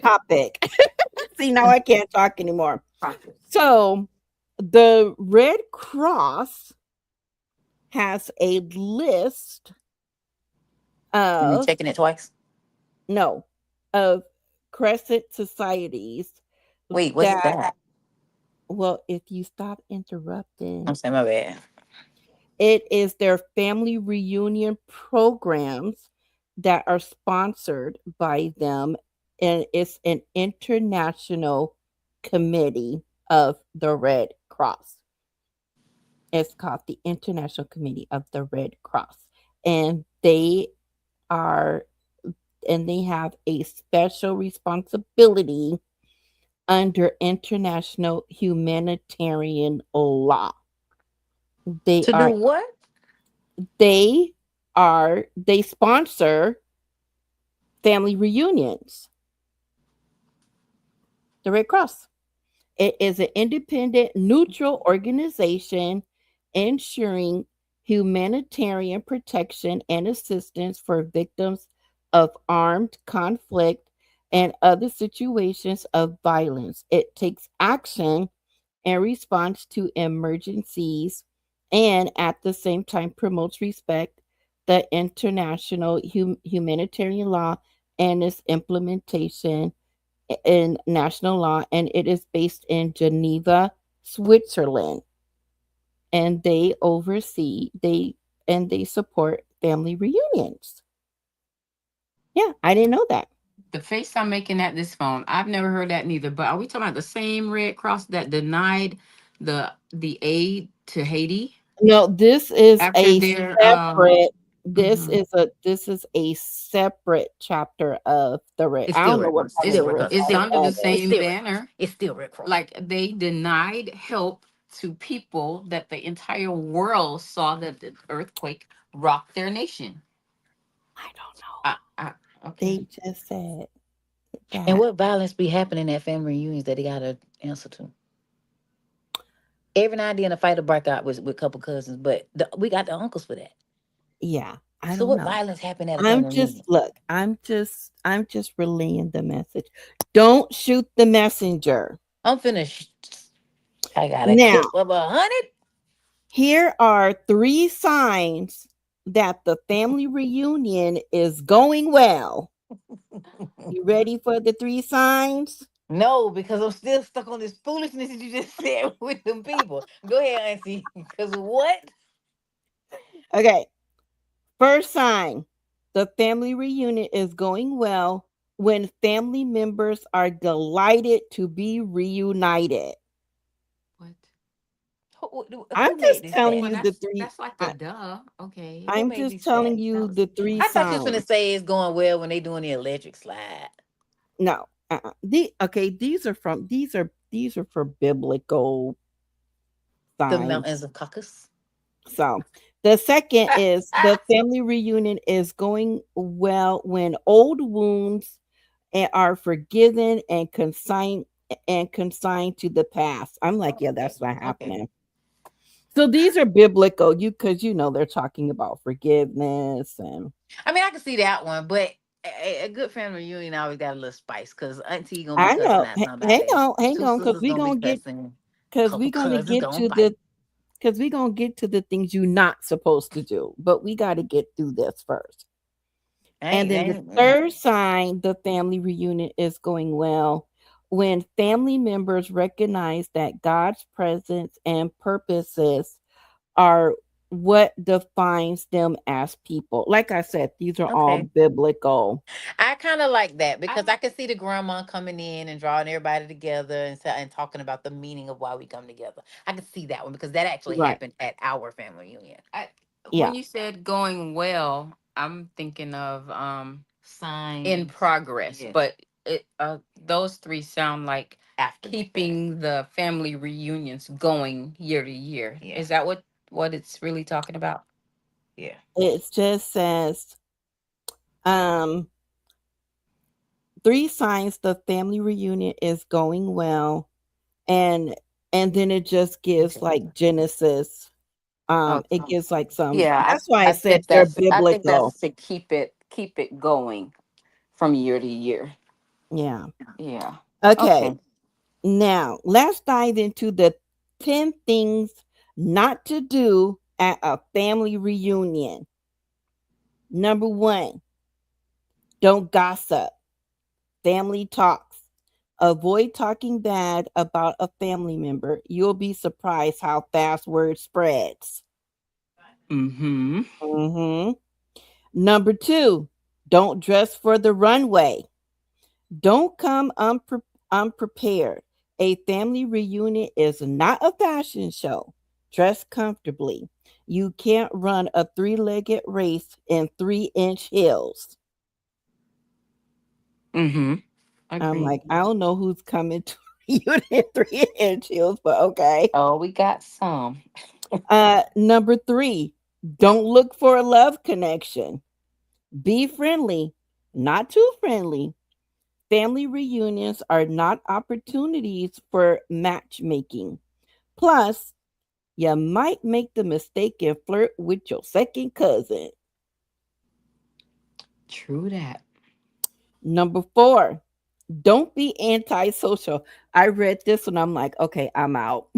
S1: Topic. See, now I can't talk anymore.
S3: Topic.
S1: So the Red Cross has a list
S2: You mean
S1: of
S2: checking it twice?
S1: no of crescent societies
S2: Wait, what's
S1: that
S2: that?
S1: well, if you stop
S2: I'm
S1: interrupting,
S2: saying my bad.
S1: it is their family reunion programs that are sponsored by them, and it's an international committee of the Red Cross. It's called the International Committee of the Red Cross, and are they have a special responsibility under international humanitarian law. They
S2: To do
S1: are
S2: what?
S1: they sponsor family reunions. The Red Cross. It is an independent, neutral organization ensuring humanitarian protection and assistance for victims of armed conflict and other situations of violence. It takes action in response to emergencies and at the same time promotes respect the international humanitarian law and its implementation in national law, and it is based in Geneva, Switzerland, and they support family reunions. Yeah, I didn't know that.
S3: The face I'm making at this phone, I've never heard that neither. But are we talking about the same Red Cross that denied the aid to Haiti
S1: No, this is
S3: after
S1: a
S3: their
S1: separate
S3: mhm.
S1: this is a separate chapter of the red.
S3: It's
S1: I
S3: still
S1: don't know
S3: Red
S1: what
S3: Cross.
S2: It's
S1: part of
S3: It's
S2: still
S1: the
S2: Red
S1: red
S2: Cross.
S3: it's
S1: cross
S3: under the
S1: that
S2: It's
S1: is.
S3: same
S2: still Red Cross.
S3: banner.
S2: It's still Red Cross.
S3: Like they denied help to people that the entire world saw that the earthquake rocked their nation.
S1: I don't know.
S3: I okay.
S1: They just said
S2: And
S1: that
S2: what violence be happening at family reunions that they gotta answer to? Every now and then a fight will break out with a couple cousins, but we got the uncles for that.
S1: Yeah, I
S2: So
S1: don't
S2: what
S1: know.
S2: violence happened at a
S1: I'm
S2: family
S1: just
S2: reunion?
S1: look, I'm just relaying the message. Don't shoot the messenger.
S2: I'm finna. I got a
S1: Now,
S2: clip of 100.
S1: here are three signs that the family reunion is going well. You ready for the three signs?
S2: No, because I'm still stuck on this foolishness that you just said with them people. Go ahead, Auntie. Because what?
S1: Okay. First sign, the family reunion is going well when family members are delighted to be reunited.
S3: What?
S1: I'm
S2: Who made
S1: just
S2: this
S1: telling
S3: Well,
S2: stat?
S1: you
S3: that's like a
S1: I,
S3: duh. Okay.
S2: Who
S1: I'm
S2: made
S1: just
S2: these
S1: telling
S2: stats?
S1: you
S3: That was
S1: the three
S2: I thought you was
S1: signs.
S2: finna say it's going well when they doing the electric slide.
S1: No, okay, these are for biblical
S2: The mountains
S1: signs.
S2: of Caucasus.
S1: So the second is the family reunion is going well when old wounds are forgiven and consigned to the past. I'm like, yeah,
S2: Okay.
S1: that's not
S2: Okay.
S1: happening. So these are biblical, you because they're talking about forgiveness and
S2: I mean, I can see that one, but a good family reunion always got a little spice because Auntie gonna be
S1: I
S2: cussing
S1: know.
S2: at
S1: Hang
S2: somebody.
S1: on, hang
S2: Two
S1: on,
S2: sisters gonna be cussing.
S1: because
S2: Couple
S1: we're gonna
S2: cousins
S1: get
S2: gonna
S1: to
S2: fight.
S1: the things you're not supposed to do. But we got to get through this first. And then the third sign the family reunion is going well when family members recognize that God's presence and purposes are what defines them as people. Like I said, these are all
S2: Okay.
S1: biblical.
S2: I kind of like that
S3: I
S2: because I
S3: like.
S2: can see the grandma coming in and drawing everybody together and talking about the meaning of why we come together. I can see that one because that actually
S1: Right.
S2: happened at our family reunion.
S3: I,
S1: Yeah.
S3: when you said going well, I'm thinking of in
S2: Signs.
S3: progress,
S2: Yes.
S3: but those three sound like
S2: After the fact.
S3: keeping the family reunions going year to year.
S2: Yeah.
S3: Is that what it's really talking about?
S2: Yeah.
S1: It just says um three signs the family reunion is going well, and then it just gives
S2: Okay.
S1: like Genesis.
S3: Oh,
S1: It gives like some,
S3: yeah.
S1: that's why I
S3: I
S1: said
S3: think
S1: they're
S3: that's
S1: biblical.
S3: to keep it going from year to year.
S1: Yeah.
S3: Yeah.
S1: Okay.
S3: Okay.
S1: Now let's dive into the 10 things not to do at a family reunion. Number one, don't gossip. Family talks. Avoid talking bad about a family member. You'll be surprised how fast word spreads.
S3: Mm-hmm.
S1: Hmm. Number two, don't dress for the runway. Don't come unprepared. A family reunion is not a fashion show. Dress comfortably. You can't run a three-legged race in 3-inch heels.
S3: Mm-hmm.
S1: I'm
S3: Agreed.
S1: like, I don't know who's coming to you in 3-inch heels, but okay.
S3: Oh, we got some.
S1: Number three, don't look for a love connection. Be friendly, not too friendly. Family reunions are not opportunities for matchmaking. Plus, you might make the mistake and flirt with your second cousin.
S3: True that.
S1: Number four, don't be antisocial. I read this and I'm like, okay, I'm out.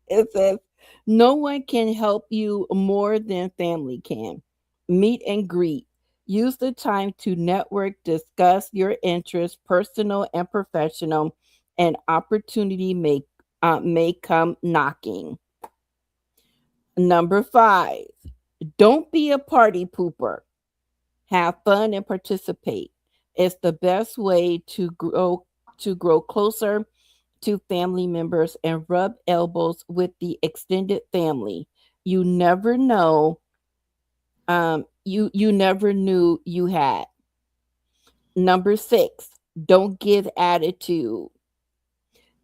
S1: It says, no one can help you more than family can. Meet and greet. Use the time to network, discuss your interests, personal and professional, and opportunity may come knocking. Number five, don't be a party pooper. Have fun and participate. It's the best way to grow closer to family members and rub elbows with the extended family. You never know. You never knew you had. Number six, don't give attitude.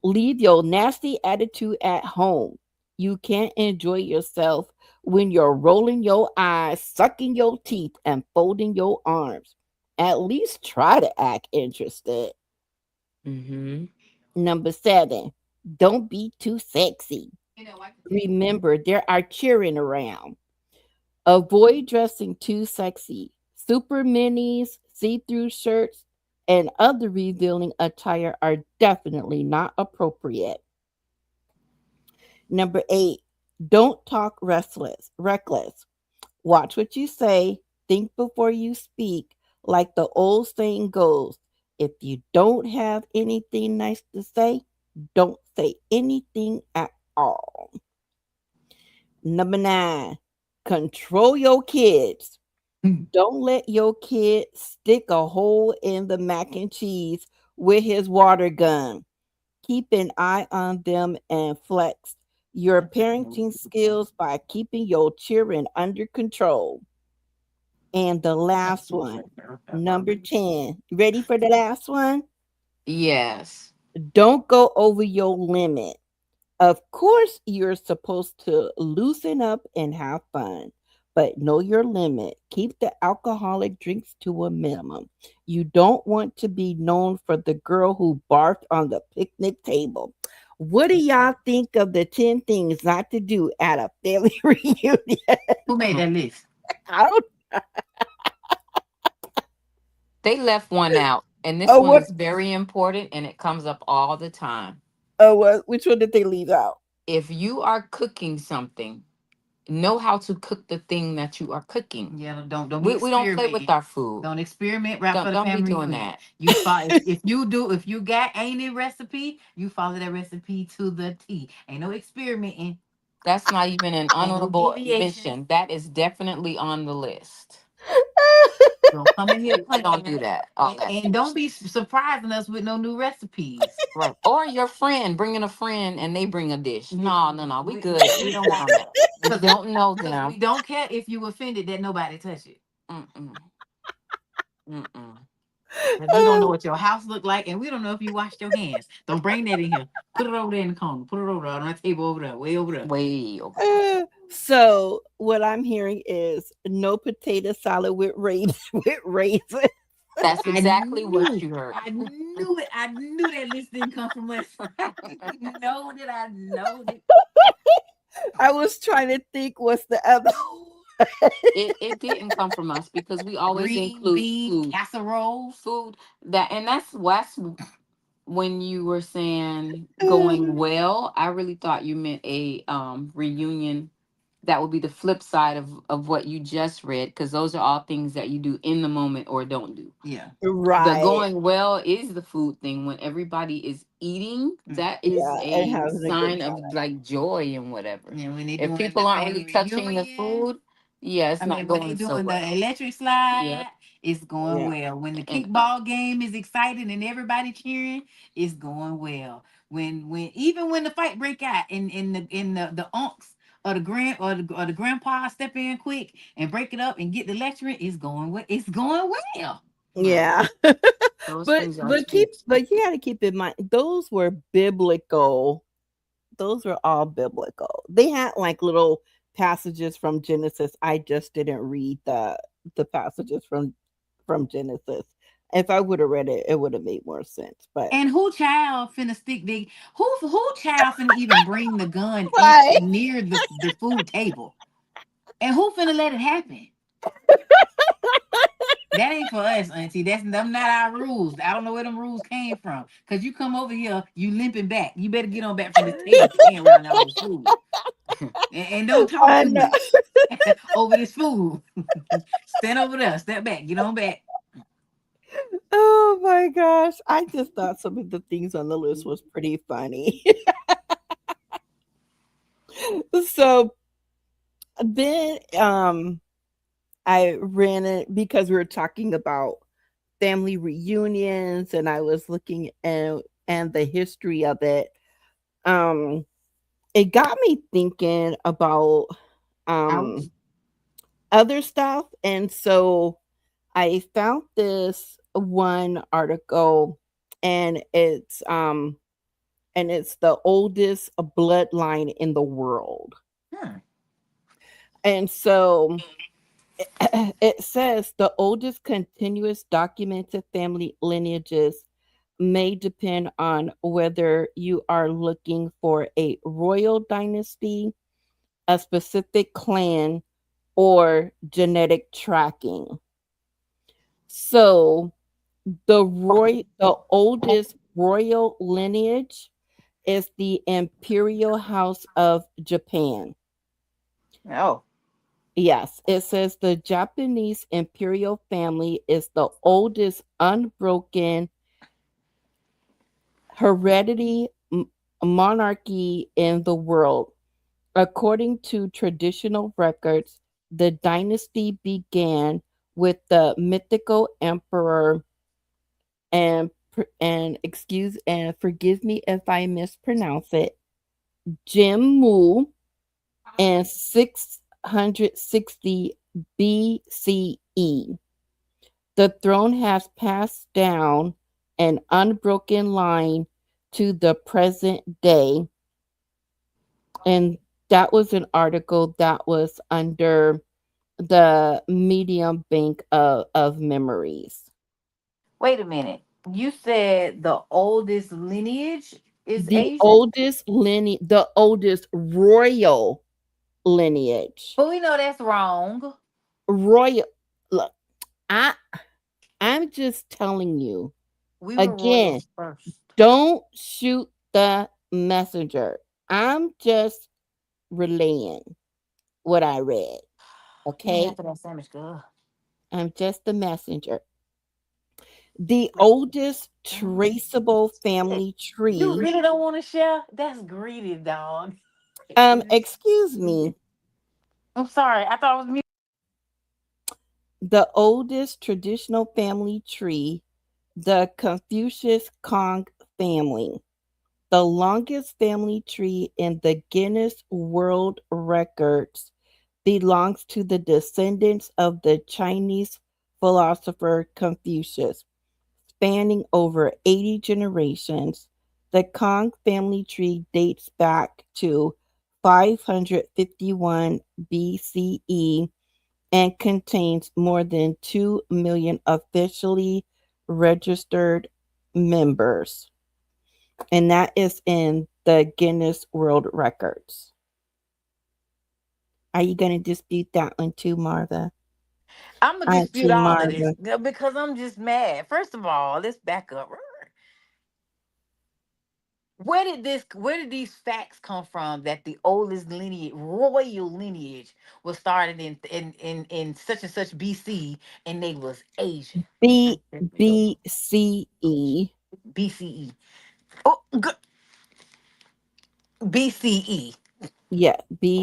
S1: Leave your nasty attitude at home. You can't enjoy yourself when you're rolling your eyes, sucking your teeth, and folding your arms. At least try to act interested.
S3: Mm-hmm.
S1: Number seven, Don't be too sexy. Remember, there are cheering around. Avoid dressing too sexy. Super minis, see through shirts, and other revealing attire are definitely not appropriate. Number 8, don't talk reckless. Watch what you say, think before you speak. Like the old saying goes, if you don't have anything nice to say, don't say anything at all. Number 9, control your kids. Don't let your kid stick a hole in the mac and cheese with his water gun. Keep an eye on them and flex your parenting skills by keeping your children under control. And the last one, number 10. Ready for the last one?
S3: Yes.
S1: Don't go over your limit. Of course, you're supposed to loosen up and have fun, but know your limit. Keep the alcoholic drinks to a minimum. You don't want to be known for the girl who barfed on the picnic table. What do y'all think of the 10 things not to do at a family reunion?
S2: Who made that list?
S1: I don't
S3: They left one out, and this
S1: know
S3: one
S1: what.
S3: is very important and it comes up all the time.
S1: Oh, which one did they leave out?
S3: If you are cooking something, know how to cook the thing that you are cooking.
S2: Yeah, don't be
S3: We don't play with
S2: experimenting.
S3: our food.
S2: Don't experiment right for the
S3: Don't be
S2: family
S3: doing
S2: reunion.
S3: that.
S2: You follow if you got any recipe, you follow that recipe to the T. Ain't no experimenting.
S3: That's not even an
S2: Ain't no
S3: honorable
S2: deviation.
S3: mission. That is definitely on the list.
S2: Don't come in here
S3: Don't do
S2: playing.
S3: that. All
S2: And,
S3: that.
S2: and don't be surprising us with no new recipes.
S3: Right. Or your friend bringing a friend and they bring a dish. No, no, no. We
S2: We,
S3: good. We don't want that. We don't know
S2: because we
S3: them.
S2: don't care if you offended that nobody touch it.
S3: Mm-mm. Mm-mm.
S2: 'Cause we don't know what your house look like, and we don't know if you washed your hands. Don't bring that in here. Put it over there in the corner. Put it over there on that table over there, way over there.
S3: Way over there.
S1: So what I'm hearing is no potato salad with with raisins.
S3: That's
S2: I
S3: exactly what
S2: knew,
S3: you heard.
S2: I knew it. I knew that list didn't come from us. know that I know that.
S1: I was trying to think what's the other.
S3: It didn't come from us because we always
S2: Green
S3: include
S2: bean casserole.
S3: food that, and that's when you were saying going
S1: one.
S3: well. I really thought you meant a reunion. That would be the flip side of what you just read, because those are all things that you do in the moment or don't do.
S2: Yeah.
S3: The
S1: Right.
S3: going well is the food thing. When everybody is eating,
S2: Mm.
S3: that is
S1: Yeah, and
S3: a
S1: having a good
S3: sign of
S1: time.
S3: like joy and whatever.
S2: And when they
S3: If
S2: doing the
S3: people aren't really
S2: family
S3: touching the
S2: reunion,
S3: food, yeah, it's
S2: I
S3: not
S2: mean, when they
S3: going so
S2: doing the
S3: well.
S2: electric
S3: Yeah.
S2: slide, it's going
S1: Yeah.
S2: well. When the
S3: And
S2: kickball game is exciting and everybody cheering, it's going well. When even when the fight break out and in the unks or the or the grandpa step in quick and break it up and get the lecturing, it's going well. It's going well.
S3: right.
S1: Yeah.
S3: Those
S1: but
S3: things are
S1: but
S3: too.
S1: you got to keep in mind those were biblical. Those were all biblical. They had like little passages from Genesis. I just didn't read the passages from Genesis. If I would have read it, it would have made more sense. But
S2: And who child finna stick big? Who child finna even bring the gun in
S1: right.
S2: near the food table? And who finna let it happen? That ain't for us, Auntie. That's them not our rules. I don't know where them rules came from. Cause you come over here, you limping back. You better get on back from this table playing around all this food. And don't talk
S1: I
S2: too
S1: know.
S2: much over this food. Stand over there, step back, get on back.
S1: Oh my gosh. I just thought some of the things on the list was pretty funny. So then I ran it because we were talking about family reunions and I was looking at and the history of it. Um it got me thinking about um
S2: Ouch.
S1: other stuff, and so I found this one article, and it's the oldest bloodline in the world.
S2: Hmm.
S1: And so it says the oldest continuous documented family lineages may depend on whether you are looking for a royal dynasty, a specific clan, or genetic tracking. So the oldest royal lineage is the Imperial House of Japan.
S2: Oh,
S1: Yes, it says the Japanese imperial family is the oldest unbroken heredity monarchy in the world. According to traditional records, the dynasty began with the mythical emperor and excuse and forgive me if I mispronounce it, Jim Mu in 660 BCE. The throne has passed down an unbroken line to the present day. And that was an article that was under the Medium Bank of Memories.
S2: wait a minute. You said the oldest lineage is Asian,
S1: The oldest royal lineage.
S2: but we know that's wrong.
S1: Royal, look, I I'm just telling you
S2: We were
S1: again,
S2: royals first.
S1: don't shoot the messenger. I'm just relaying what I read.
S2: Give me
S1: Okay?
S2: after that sandwich, girl.
S1: I'm just the messenger. The oldest traceable family
S2: You
S1: tree.
S2: really don't want to share? That's greedy, dog.
S1: Excuse me.
S2: I'm sorry. I thought it was me.
S1: The oldest traditional family tree, the Confucius Kong family. The longest family tree in the Guinness World Records belongs to the descendants of the Chinese philosopher Confucius. Spanning over 80 generations, the Kong family tree dates back to 551 BCE and contains more than 2 million officially registered members. And that is in the Guinness World Records. Are you going to dispute that one too, Martha?
S2: I'm gonna dispute
S1: Auntie
S2: all of this
S1: Martha.
S2: because I'm just mad. First of all, let's back up. Where did these facts come from that the oldest lineage, royal lineage, was started in such and such BC and they was Asian?
S1: B B C E.
S2: BCE. Oh, BCE.
S1: Yeah,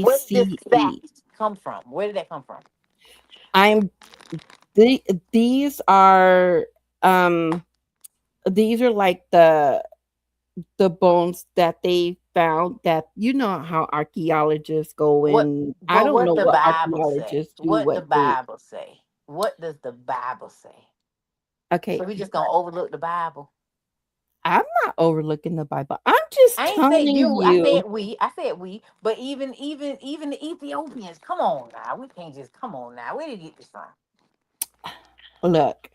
S2: Where did this
S1: BCE.
S2: fact come from? Where did that come from?
S1: I'm the um these are like the bones that they found that you know how archaeologists go
S2: What
S1: in. I
S2: but
S1: don't
S2: what
S1: know
S2: the
S1: what
S2: Bible say?
S1: archaeologists do
S2: What the
S1: what they
S2: Bible say? What does the Bible say? So
S1: okay.
S2: we just gonna overlook the Bible?
S1: I'm not overlooking the Bible. I'm just
S2: I ain't said
S1: telling
S2: you. I
S1: you.
S2: said we. I said we. But even the Ethiopians. Come on now. We can't just come on now. Where did you get this from?
S1: Look,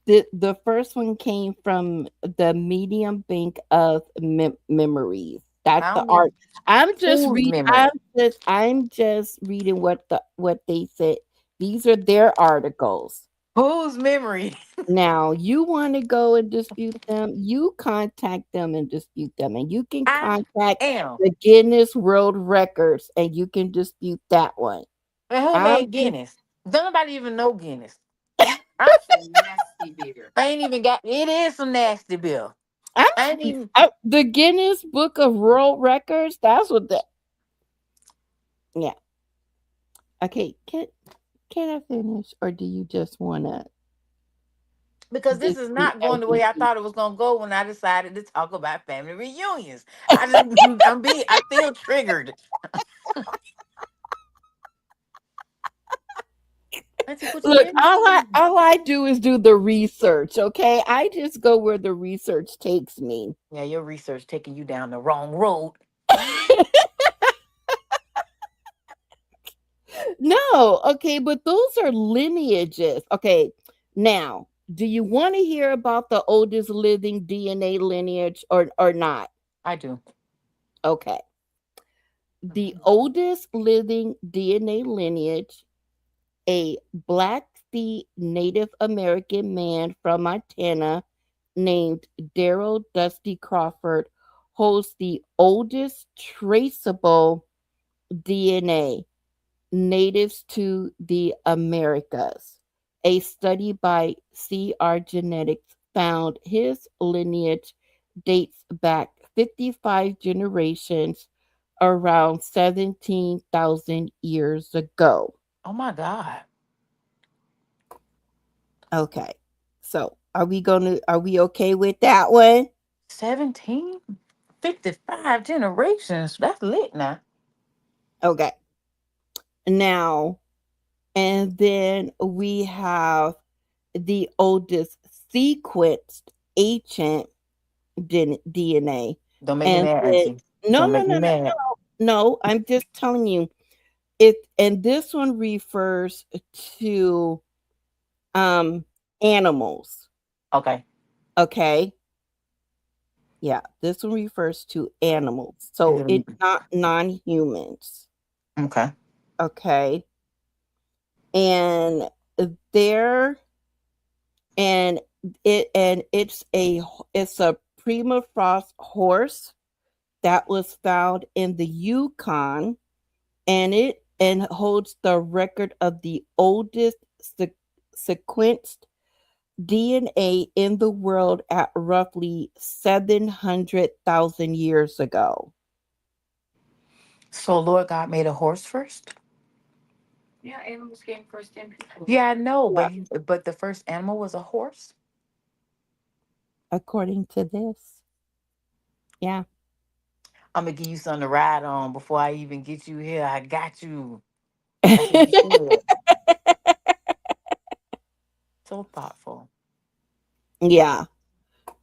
S1: the first one came from the Medium Bank of Memories. That's
S2: I
S1: the
S2: don't need
S1: art. I'm just
S2: whose
S1: read.
S2: memory.
S1: I'm just reading what they said. These are their articles.
S2: Whose memory?
S1: Now, you want to go and dispute them, you contact them and dispute them. And you can
S2: I
S1: contact
S2: am.
S1: the Guinness World Records and you can dispute that one.
S2: And who
S1: I'm
S2: made
S1: just,
S2: Guinness? Don't nobody even know Guinness.
S3: That's a nasty beer.
S2: I ain't even got. It is some nasty bill.
S1: I'm
S2: I ain't even.
S1: the Guinness Book of World Records. That's what the yeah. Okay, can I finish or do you just want to
S2: Because this is
S1: dispute
S2: not going the way I
S1: everything?
S2: thought it was gonna go when I decided to talk about family reunions. I just I feel triggered. Auntie, put your
S1: Look,
S2: business down.
S1: all I do is do the research, okay? I just go where the research takes me.
S2: Yeah, your research taking you down the wrong road.
S1: No, okay, but those are lineages. Okay, now Do you want to hear about the oldest living DNA lineage or not?
S2: I do.
S1: Okay. The oldest living DNA lineage, a Blackfeet Native American man from Montana named Daryl Dusty Crawford, holds the oldest traceable DNA natives to the Americas. A study by CR Genetics found his lineage dates back 55 generations, around 17,000 years ago.
S2: Oh my God.
S1: Okay. So, are we okay with that one?
S2: 17? 55 generations. That's lit now.
S1: Okay. Now, and then we have the oldest sequenced ancient DNA.
S2: Don't make me
S1: And
S2: mad,
S1: then
S2: Auntie.
S1: no,
S2: Don't
S1: no,
S2: make
S1: no,
S2: me
S1: no,
S2: mad.
S1: no. I'm just telling you it. And this one refers to um animals.
S2: Okay.
S1: Okay, yeah, this one refers to animals,
S2: Is
S1: so
S2: it
S1: it's not non-humans.
S2: okay?
S1: Okay, and there and it's a Prima Frost horse that was found in the Yukon, and it and holds the record of the oldest sequenced DNA in the world at roughly 700,000 years ago.
S2: So Lord God made a horse first?
S3: Yeah, animals came first in people.
S2: Yeah, I know,
S1: Yeah,
S2: but the first animal was a horse.
S1: according to this. Yeah.
S2: I'm gonna give you something to ride on before I even get you here. I got you. That's what you said. So thoughtful.
S1: Yeah.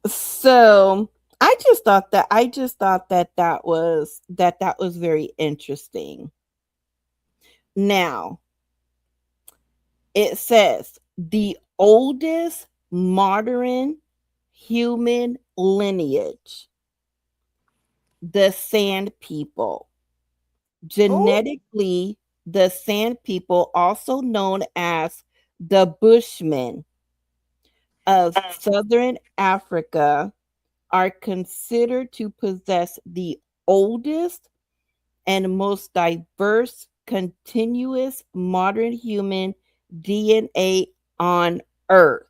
S1: So I just thought that was very interesting. Now, it says the oldest modern human lineage, the Sand People.
S2: Oh,
S1: Genetically, the Sand People, also known as the Bushmen of southern Africa, are considered to possess the oldest and most diverse continuous modern human DNA on Earth.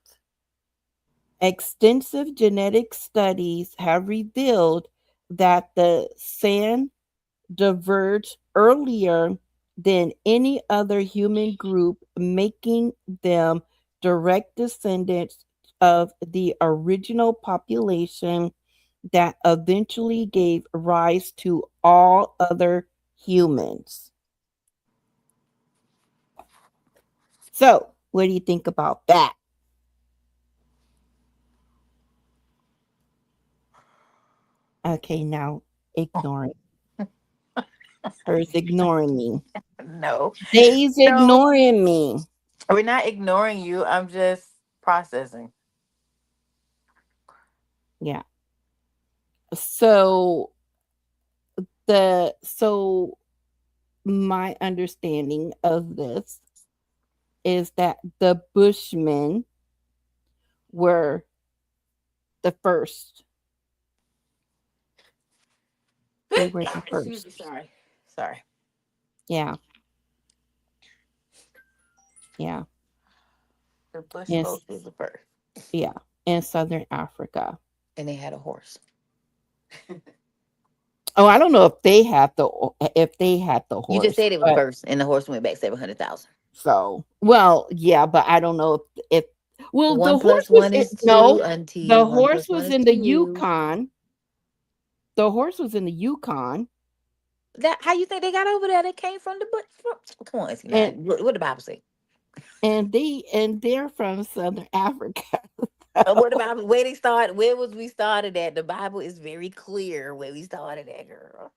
S1: Extensive genetic studies have revealed that the San diverged earlier than any other human group, making them direct descendants of the original population that eventually gave rise to all other humans. So, what do you think about that? Okay, now ignoring. Her's ignoring me.
S2: no.
S1: They's
S2: No.
S1: ignoring me.
S2: We're not ignoring you. I'm just processing.
S1: Yeah. So so my understanding of this is that the Bushmen were the first. They were the
S2: Excuse me,
S1: first.
S2: sorry. Sorry.
S1: Yeah, yeah,
S2: The bush
S1: in,
S2: folk is the first.
S1: yeah, in southern Africa.
S2: And they had a horse.
S1: Oh, I don't know if they had the
S2: You just
S1: horse,
S2: said it was
S1: but
S2: first, and the horse went back 700,000.
S1: so well, yeah, but I don't know if well the
S2: One
S1: horse
S2: plus
S1: was
S2: one
S1: in,
S2: is
S1: no,
S2: two, Auntie.
S1: the
S2: One
S1: horse
S2: plus one
S1: was
S2: is
S1: in the
S2: two.
S1: Yukon. The horse was in the Yukon,
S2: That how you think they got over there? They came from the bush. Come on, Auntie. Now,
S1: and
S2: what the Bible say?
S1: they're from southern Africa.
S2: What the Bible? Where they start? Where was we started at? The Bible is very clear where we started at, girl.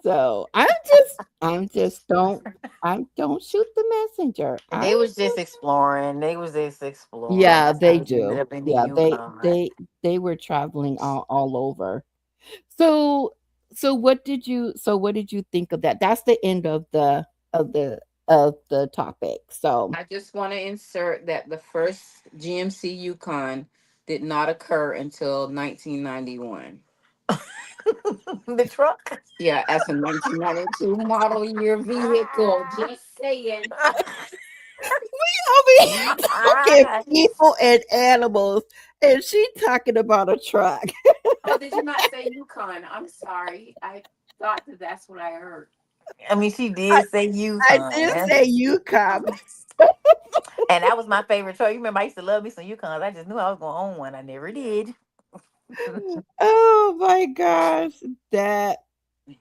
S1: So I'm just don't shoot the messenger.
S2: They was just exploring. They was just exploring.
S1: Yeah,
S2: That's how
S1: they
S2: they ended
S1: do.
S2: up in the
S1: Yeah,
S2: Yukon.
S1: they were traveling all over. So so what did you think of that? That's the end of the of the topic. So
S3: I just want to insert that the first GMC Yukon did not occur until 1991.
S2: The truck.
S3: Yeah, as a 1992 model year vehicle. Just saying.
S1: over here talking people and animals, and she talking about a truck.
S3: Oh, did you not say Yukon? I'm sorry. I thought that that's what I heard.
S2: I mean, she
S1: I,
S2: did say
S1: I
S2: Yukon,
S1: did say Yukon.
S2: and that was my favorite truck. You remember, I used to love me some Yukons. I just knew I was going to own one. I never did.
S1: Oh my gosh, that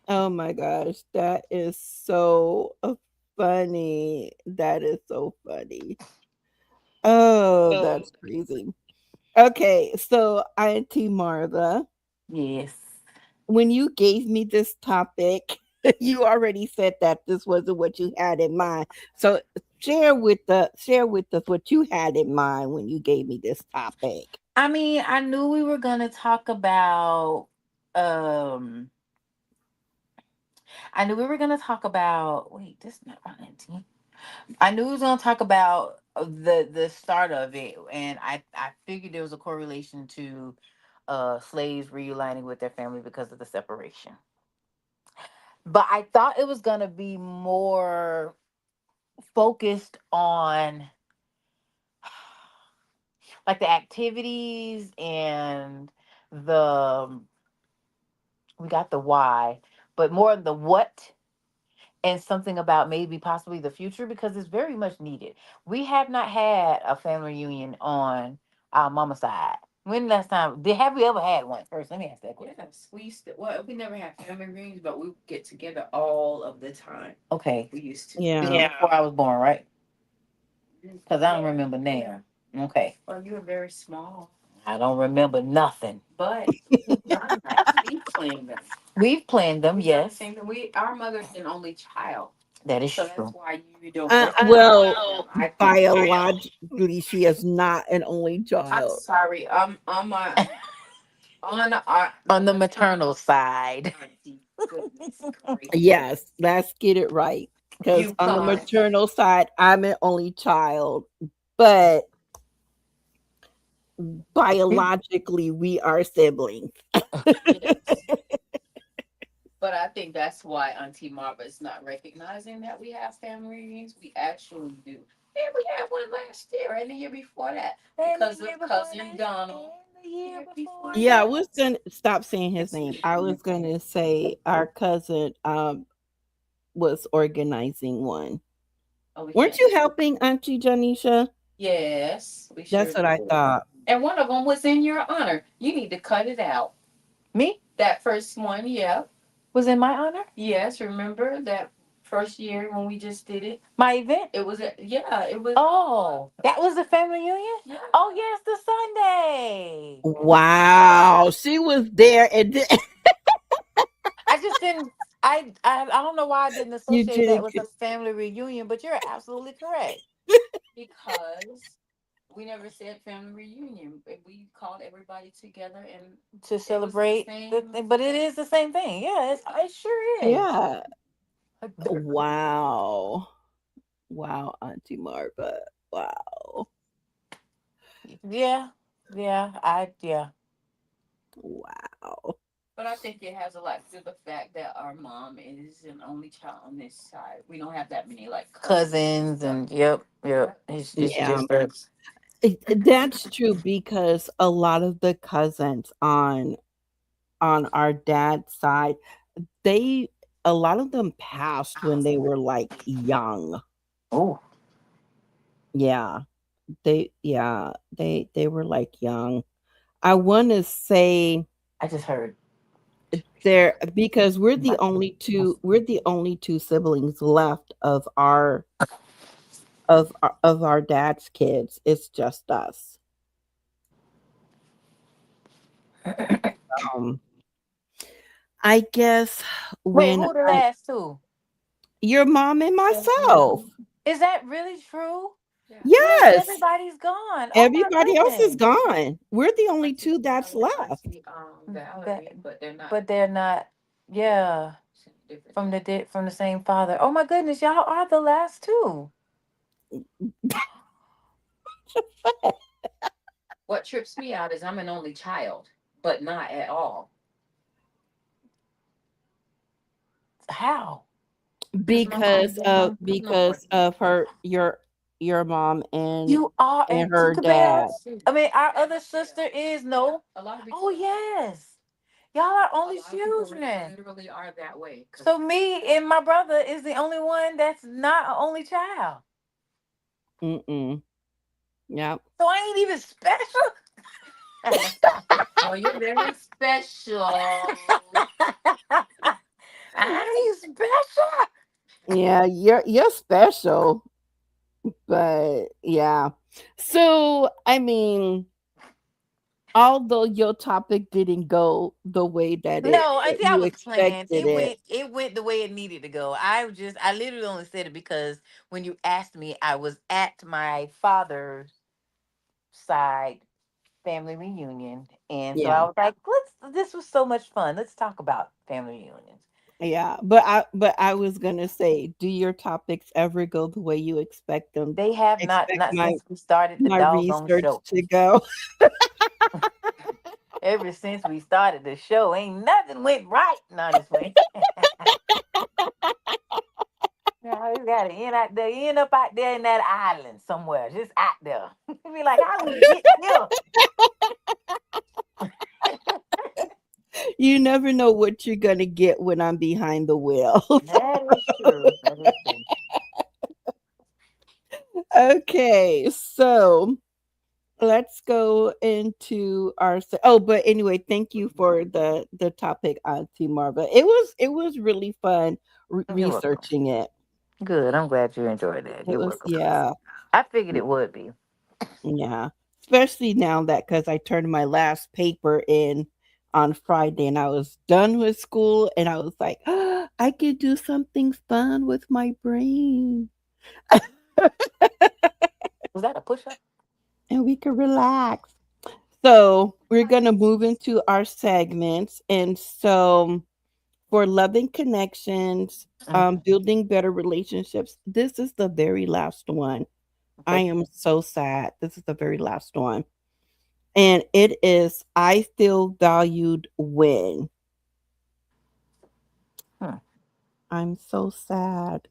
S1: oh my gosh, that is so funny. That is so funny. Oh, that's crazy. Okay, so Auntie Martha,
S2: Yes.
S1: when you gave me this topic, you already said that this wasn't what you had in mind. So share with us what you had in mind when you gave me this topic.
S2: I mean, I knew we were gonna talk about. Um, I knew we were gonna talk about. Wait, this is not my auntie. I knew we was gonna talk about the start of it, and I figured there was a correlation to slaves reuniting with their family because of the separation. But I thought it was gonna be more focused on like the activities and the we got the why, but more of the what and something about maybe possibly the future because it's very much needed. We have not had a family reunion on our mama side. When last time did have we ever had one? First, let me ask that question.
S3: Yes, we used to. Well, we never had family reunions, but we would get together all of the time.
S2: Okay,
S3: We used to.
S2: this is
S1: Yeah.
S2: before I was born, right? Because I don't
S3: Yeah,
S2: remember
S3: yeah.
S2: now. Okay,
S3: Well, you were very small,
S2: I don't remember nothing.
S3: but we've done that. We planned them.
S2: We've planned them,
S3: We done the
S2: yes.
S3: same thing. We our mother's an only child,
S2: That is
S3: so that's
S2: true.
S3: why you don't get to
S1: Well,
S3: meet them. I think.
S1: biologically, she is not an only
S3: I'm
S1: child.
S3: sorry. I'm a on our
S2: On the maternal side.
S3: auntie. Goodness gracious.
S1: Yes, let's get it right. Because on the
S3: Yukon.
S1: maternal side, I'm an only child, but biologically, we are siblings.
S3: Yes. But I think that's why Auntie Marva is not recognizing that we have family reunions. We actually do. And we had one last year and the year before that
S2: And
S3: because
S2: the year
S3: of
S2: before
S3: cousin
S2: that,
S3: Donald.
S2: and the year before
S1: Yeah, I
S2: that.
S1: was gonna stop saying his name. I was gonna say our cousin was organizing one.
S3: Oh, we
S1: Weren't
S3: can't.
S1: you helping Auntie Janisha?
S3: Yes, we sure
S1: That's what I
S3: did.
S1: thought.
S3: And one of them was in your honor. You need to cut it out.
S2: Me?
S3: That first one, yeah.
S2: Was in my honor?
S3: Yes, remember that first year when we just did it?
S2: My event?
S3: It was, yeah, it was.
S2: Oh, that was the family union?
S3: Yeah.
S2: Oh, yes, the Sunday.
S1: Wow, she was there and
S2: I just didn't, I don't know why I didn't
S1: you
S2: associate that
S1: did.
S2: with a family reunion, but you're absolutely correct.
S3: Because we never said family reunion. We called everybody together and
S2: To
S3: it was the
S2: celebrate the
S3: same.
S2: thing, but it is the same thing. Yeah, it sure is.
S1: Yeah. Wow. Wow, Auntie Marva. Wow.
S2: Yeah, yeah.
S1: Wow.
S3: But I think it has a lot to do with the fact that our mom is an only child on this side. We don't have that many like
S2: Cousins
S3: stuff.
S2: and yep. It's
S1: Yeah.
S2: just us.
S1: That's true because a lot of the cousins on our dad's side, they a lot of them passed when they were like young.
S2: Oh,
S1: Yeah. They were like young. I want to say
S2: I just heard.
S1: there because we're the only two siblings left of our dad's kids. It's just us. Um I guess
S2: Wait,
S1: when
S2: who the last two?
S1: your mom and myself.
S2: Is that really true? Yes,
S1: Yes.
S2: everybody's gone. Oh my
S1: Everybody else is
S2: goodness.
S1: gone. We're the only two that's left.
S2: But they're not. Yeah, from the same father. Oh my goodness, y'all are the last two.
S3: What trips me out is I'm an only child, but not at all.
S2: How? Because my mom
S1: because
S2: and dad
S1: of
S2: don't do no more.
S1: because of her your mom
S2: You are
S1: and
S2: and
S1: her
S2: Tinkerbell.
S1: dad.
S2: I mean, our other sister is no. Oh yes, y'all are only children.
S3: Literally are that way.
S2: So me and my brother is the only one that's not an only child.
S1: Mm-mm. Yep.
S2: So I ain't even special.
S3: Oh, you're very special.
S2: I ain't special.
S1: Yeah, you're special, but yeah. So I mean, although your topic didn't go the way that
S2: No, I think I
S1: you
S2: was playing.
S1: expected it.
S2: It went the way it needed to go. I literally only said it because when you asked me, I was at my father's side family reunion. And so
S1: Yeah.
S2: I was like, this was so much fun. Let's talk about family reunions.
S1: Yeah, but I was gonna say, do your topics ever go the way you expect them?
S2: They have
S1: Expect
S2: not
S1: my
S2: since we started the doggone
S1: research
S2: show.
S1: to go.
S2: Ever since we started the show, ain't nothing went right. No, this way. Yeah, we gotta end up out there in that island somewhere, just out there. Be like, how we get here?
S1: You never know what you're gonna get when I'm behind the wheel.
S2: That is true. That is true.
S1: Okay, so let's go into our oh, but anyway, thank you for the topic, Auntie Marva. It was really fun
S2: You're welcome.
S1: researching it.
S2: Good. I'm glad you enjoyed that.
S1: It
S2: You're
S1: was,
S2: welcome.
S1: yeah.
S2: I figured it would be.
S1: Yeah, especially now that because I turned my last paper in on Friday and I was done with school and I was like, I could do something fun with my brain
S2: Was that a push up?
S1: and we could relax. So we're gonna move into our segments, and so for loving connections,
S2: Mhm.
S1: building better relationships. This is the very last one. I
S2: Okay.
S1: am so sad. This is the very last one. And it is I feel valued when.
S2: Hmm.
S1: I'm so sad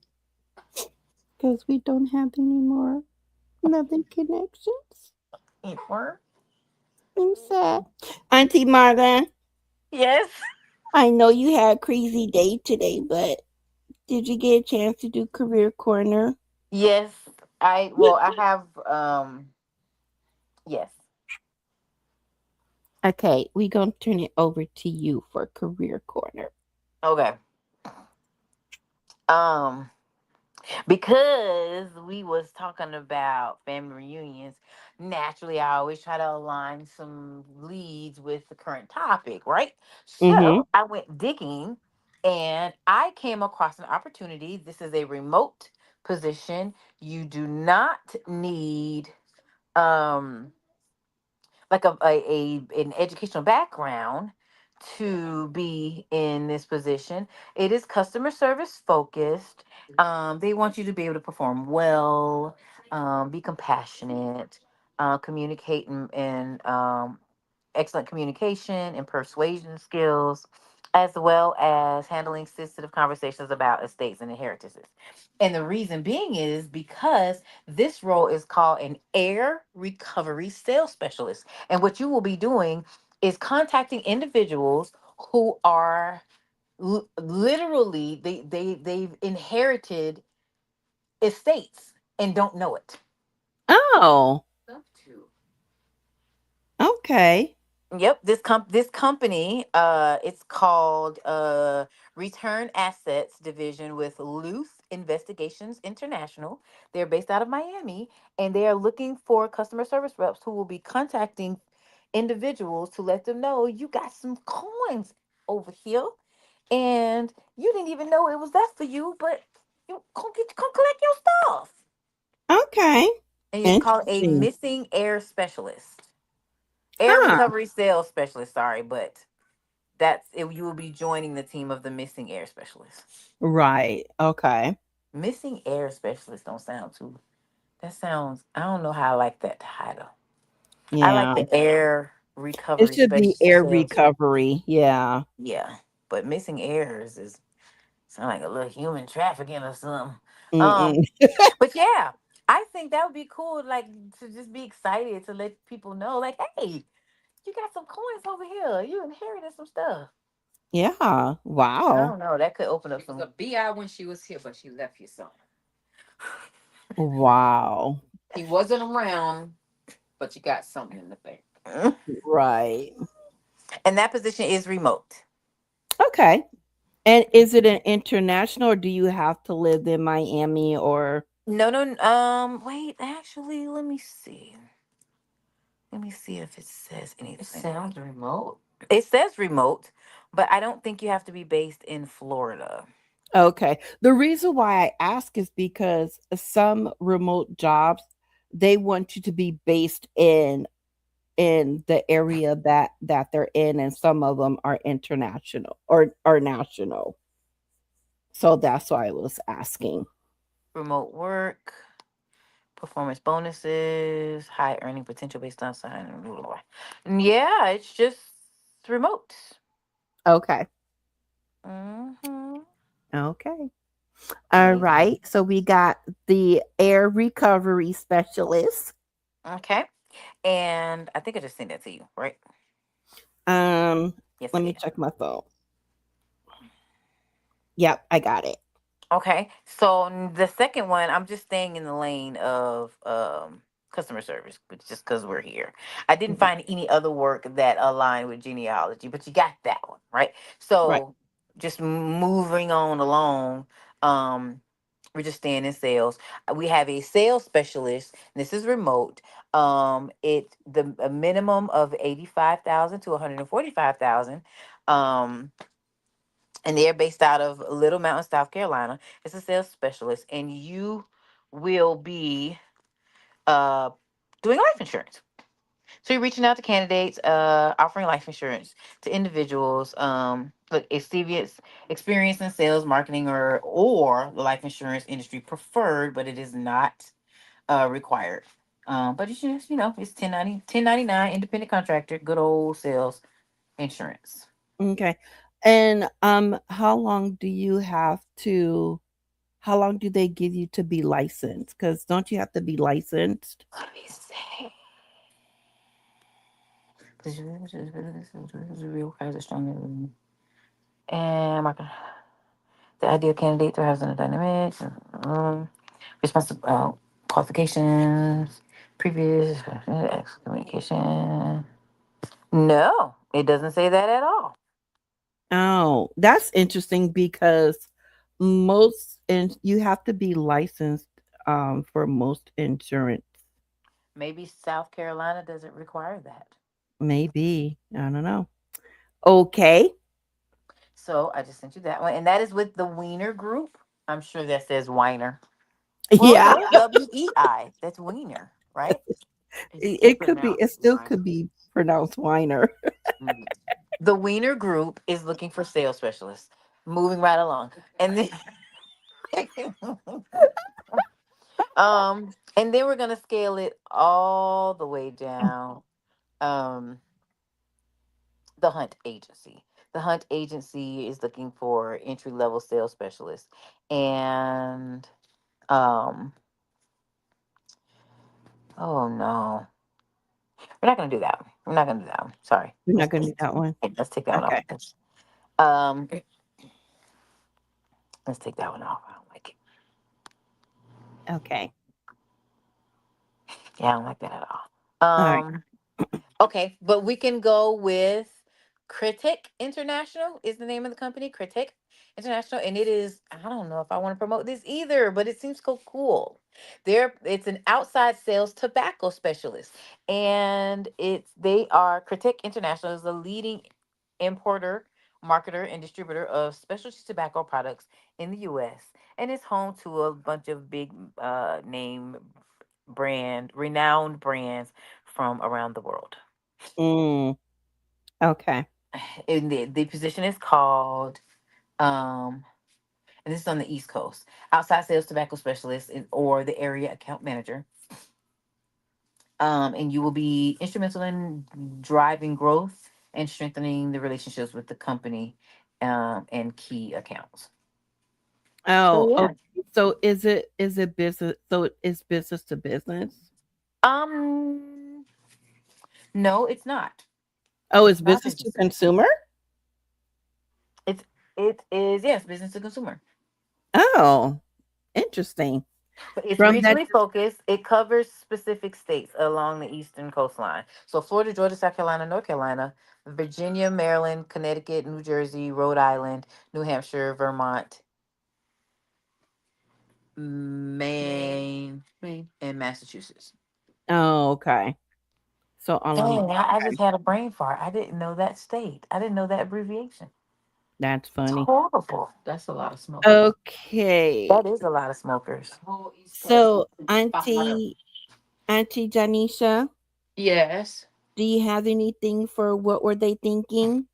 S1: because we don't have any more loving connections.
S2: Inchworm?
S1: I'm sad. Auntie Marva,
S2: Yes.
S1: I know you had a crazy day today, but did you get a chance to do Career Corner?
S2: Yes. I have yes.
S1: Okay, we're going to turn it over to you for Career Corner.
S2: Okay. Um because we was talking about family reunions, naturally I always try to align some leads with the current topic, right?
S1: Mm-hmm.
S2: So I went digging and I came across an opportunity. This is a remote position. You do not need um like an educational background to be in this position. It is customer service focused. They want you to be able to perform well, be compassionate, communicate and excellent communication and persuasion skills, as well as handling sensitive conversations about estates and inheritances. And the reason being is because this role is called an air recovery sales specialist. And what you will be doing is contacting individuals who are literally they've inherited estates and don't know it.
S1: Oh,
S3: Love to.
S1: okay.
S2: Yep, this company, it's called Return Assets Division with Luth Investigations International. They're based out of Miami, and they are looking for customer service reps who will be contacting individuals to let them know you got some coins over here, and you didn't even know it was that for you, but you come collect your stuff.
S1: Okay.
S2: And it's called a
S1: Interesting.
S2: missing air specialist, air
S1: Huh.
S2: recovery sales specialist. Sorry, but that's it. You will be joining the team of the missing air specialist.
S1: Right. Okay.
S2: Missing air specialist don't sound too. That sounds. I don't know how I like that title. I like
S1: Yeah.
S2: the air
S1: It
S2: recovery
S1: should
S2: special
S1: be air
S2: sales.
S1: recovery. Yeah.
S2: Yeah, but missing airs is sound like a little human trafficking or something. Um,
S1: Mm-mm.
S2: but yeah, I think that would be cool. Like to just be excited to let people know, like, hey, you got some coins over here. You inherited some stuff.
S1: Yeah.
S2: I
S1: Wow.
S2: don't know. That could open up
S3: It was
S2: some.
S3: a BI when she was here, but she left you some.
S1: Wow.
S3: He wasn't around, but you got something in the bank.
S1: Right.
S2: And that position is remote.
S1: Okay. And is it an international or do you have to live in Miami or
S2: No, no. Wait. Actually, let me see. Let me see if it says
S3: It
S2: anything.
S3: sounds remote.
S2: It says remote, but I don't think you have to be based in Florida.
S1: okay. The reason why I ask is because some remote jobs they want you to be based in the area that they're in and some of them are international or national. So that's why I was asking.
S2: Remote work, performance bonuses, high earning potential based on sign. Blah, blah, blah. Yeah, it's just remote.
S1: Okay.
S2: Hmm.
S1: Okay. All
S2: Yeah.
S1: right. So we got the air recovery specialist.
S2: Okay. And I think I just sent that to you, right?
S1: Um,
S2: Yes, I
S1: let me
S2: did.
S1: check my phone. Yep, I got it.
S2: Okay. So the second one, I'm just staying in the lane of customer service, but just because we're here. I didn't
S1: Mhm.
S2: find any other work that aligned with genealogy, but you got that one, right?
S1: Right.
S2: So just moving on along, um, we're just staying in sales. We have a sales specialist. And this is remote. It the a minimum of 85,000 to 145,000. Um, and they're based out of Little Mountain, South Carolina. It's a sales specialist, and you will be uh, doing life insurance. So you're reaching out to candidates, offering life insurance to individuals. Look, experience in sales, marketing, or the life insurance industry preferred, but it is not required. But it's just it's 1099 independent contractor, good old sales insurance.
S1: Okay. And how long do they give you to be licensed? Because don't you have to be licensed?
S2: Let me see. Real kinds of strong and market. The ideal candidate thrives in the dynamics. Responsible qualifications. Previous communication. No, it doesn't say that at all.
S1: Oh, that's interesting because most and you have to be licensed for most insurance.
S2: Maybe South Carolina doesn't require that.
S1: Maybe. I don't know. Okay.
S2: So I just sent you that one, and that is with the Wiener Group. I'm sure that says Weiner. Well, it
S1: Yeah.
S2: does. WEI. That's Wiener, right?
S3: It's
S1: It could be it
S3: pronounced
S1: still
S3: wine.
S1: could be pronounced Weiner.
S2: Mhm. The Wiener Group is looking for sales specialists. Moving right along, and then and then we're gonna scale it all the way down. Um, the Hunt Agency. The Hunt Agency is looking for entry level sales specialists, and um, oh no, we're not gonna do that one. We're not gonna do that one. Sorry,
S1: We're not gonna do that one.
S2: let's take that one off.
S1: Okay.
S2: Um, let's take that one off. I don't like it.
S1: Okay.
S2: Yeah, I don't like that at all.
S1: All right.
S2: Okay, but we can go with Critic International is the name of the company, Critic International, and it is I don't know if I want to promote this either, but it seems so cool. It's an outside sales tobacco specialist, and they are Critic International is the leading importer marketer and distributor of specialty tobacco products in the U.S. and is home to a bunch of big renowned brands from around the world.
S1: Mm, okay.
S2: And the position is called, um, and this is on the East Coast, outside sales tobacco specialist or the area account manager. And you will be instrumental in driving growth and strengthening the relationships with the company, and key accounts. So
S1: Oh,
S2: yeah.
S1: okay. So is it business? So it's business to business?
S2: Um, no, it's not.
S1: Oh,
S2: It's
S1: it's
S2: not
S1: business to
S2: business to business.
S1: consumer?
S2: It's it is, yes, business to consumer.
S1: Oh, interesting.
S2: But it's
S1: From that,
S2: regionally focused. It covers specific states along the eastern coastline. So Florida, Georgia, South Carolina, North Carolina, Virginia, Maryland, Connecticut, New Jersey, Rhode Island, New Hampshire, Vermont, Maine,
S3: Maine.
S2: and Massachusetts.
S1: oh, okay. So all on,
S2: Dang, I
S1: okay.
S2: just had a brain fart. I didn't know that state. I didn't know that abbreviation.
S1: That's
S2: It's
S1: funny.
S2: horrible.
S3: That's a lot of smokers.
S1: Okay.
S2: That is a lot of smokers.
S3: Whole East Coast.
S1: So
S3: Bottom.
S1: Auntie Janisha,
S3: Yes.
S1: do you have anything for what were they thinking?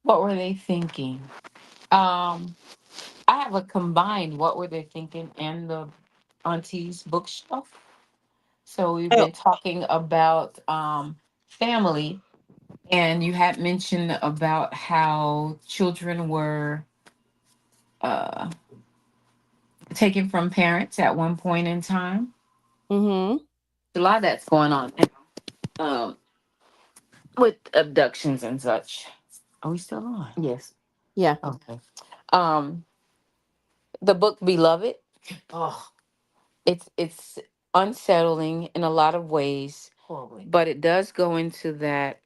S3: What were they thinking? Um, I have a combined what were they thinking and the auntie's bookshelf. So we've
S1: Oh,
S3: been talking about family, and you had mentioned about how children were uh taken from parents at one point in time.
S1: mm-hmm.
S3: A lot of that's going on now, with abductions and such. Are we still on? Yes.
S1: Yeah.
S3: Okay. Um, the book Beloved.
S2: Oh,
S3: It's unsettling in a lot of ways,
S2: horribly.
S3: but it does go into that.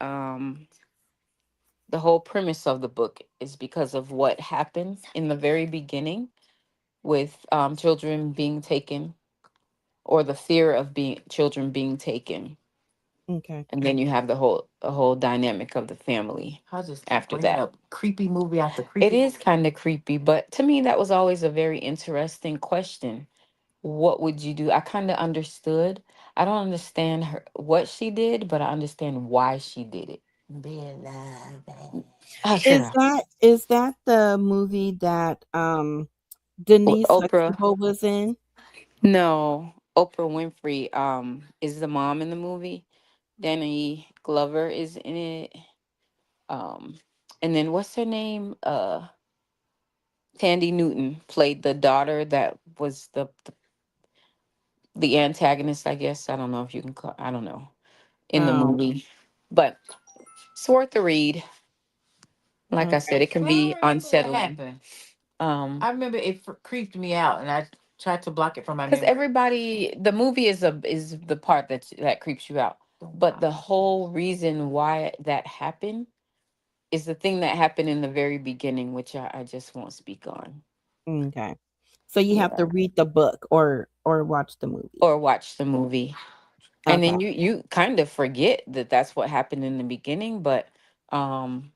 S3: The whole premise of the book is because of what happened in the very beginning with children being taken, or the fear of being children being taken,
S1: Okay.
S3: and then you have the whole dynamic of the family
S2: I just keep
S3: after
S2: bringing
S3: that.
S2: up creepy movie after
S3: It
S2: creepy
S3: is
S2: movie.
S3: kind of creepy, but to me that was always a very interesting question. What would you do? I kind of understood. I don't understand her what she did, but I understand why she did it.
S2: Beloved.
S3: Oh, shut up.
S1: Is that the movie that
S3: With
S1: Denise
S3: Oprah.
S1: Huxtable was in?
S3: No, Oprah Winfrey is the mom in the movie. Danny Glover is in it. Um, and then what's her name? Tandy Newton played the daughter that was the antagonist, I guess. I don't know if you can call. I don't know in the
S1: Oh,
S3: movie, but it's worth a read. Like I
S1: okay.
S3: said, it can
S2: I don't
S3: be
S2: remember what
S3: unsettling.
S2: happened.
S3: Um,
S2: I remember it creeped me out, and I tried to block it from my
S3: because
S2: memory.
S3: everybody, the movie is the part that creeps you out, but the whole reason why that happened is the thing that happened in the very beginning, which I just won't speak on.
S1: Okay. So you have to
S3: Yeah.
S1: read the book or watch the movie.
S3: Or watch the movie. And
S1: Okay.
S3: then you kind of forget that that's what happened in the beginning, but um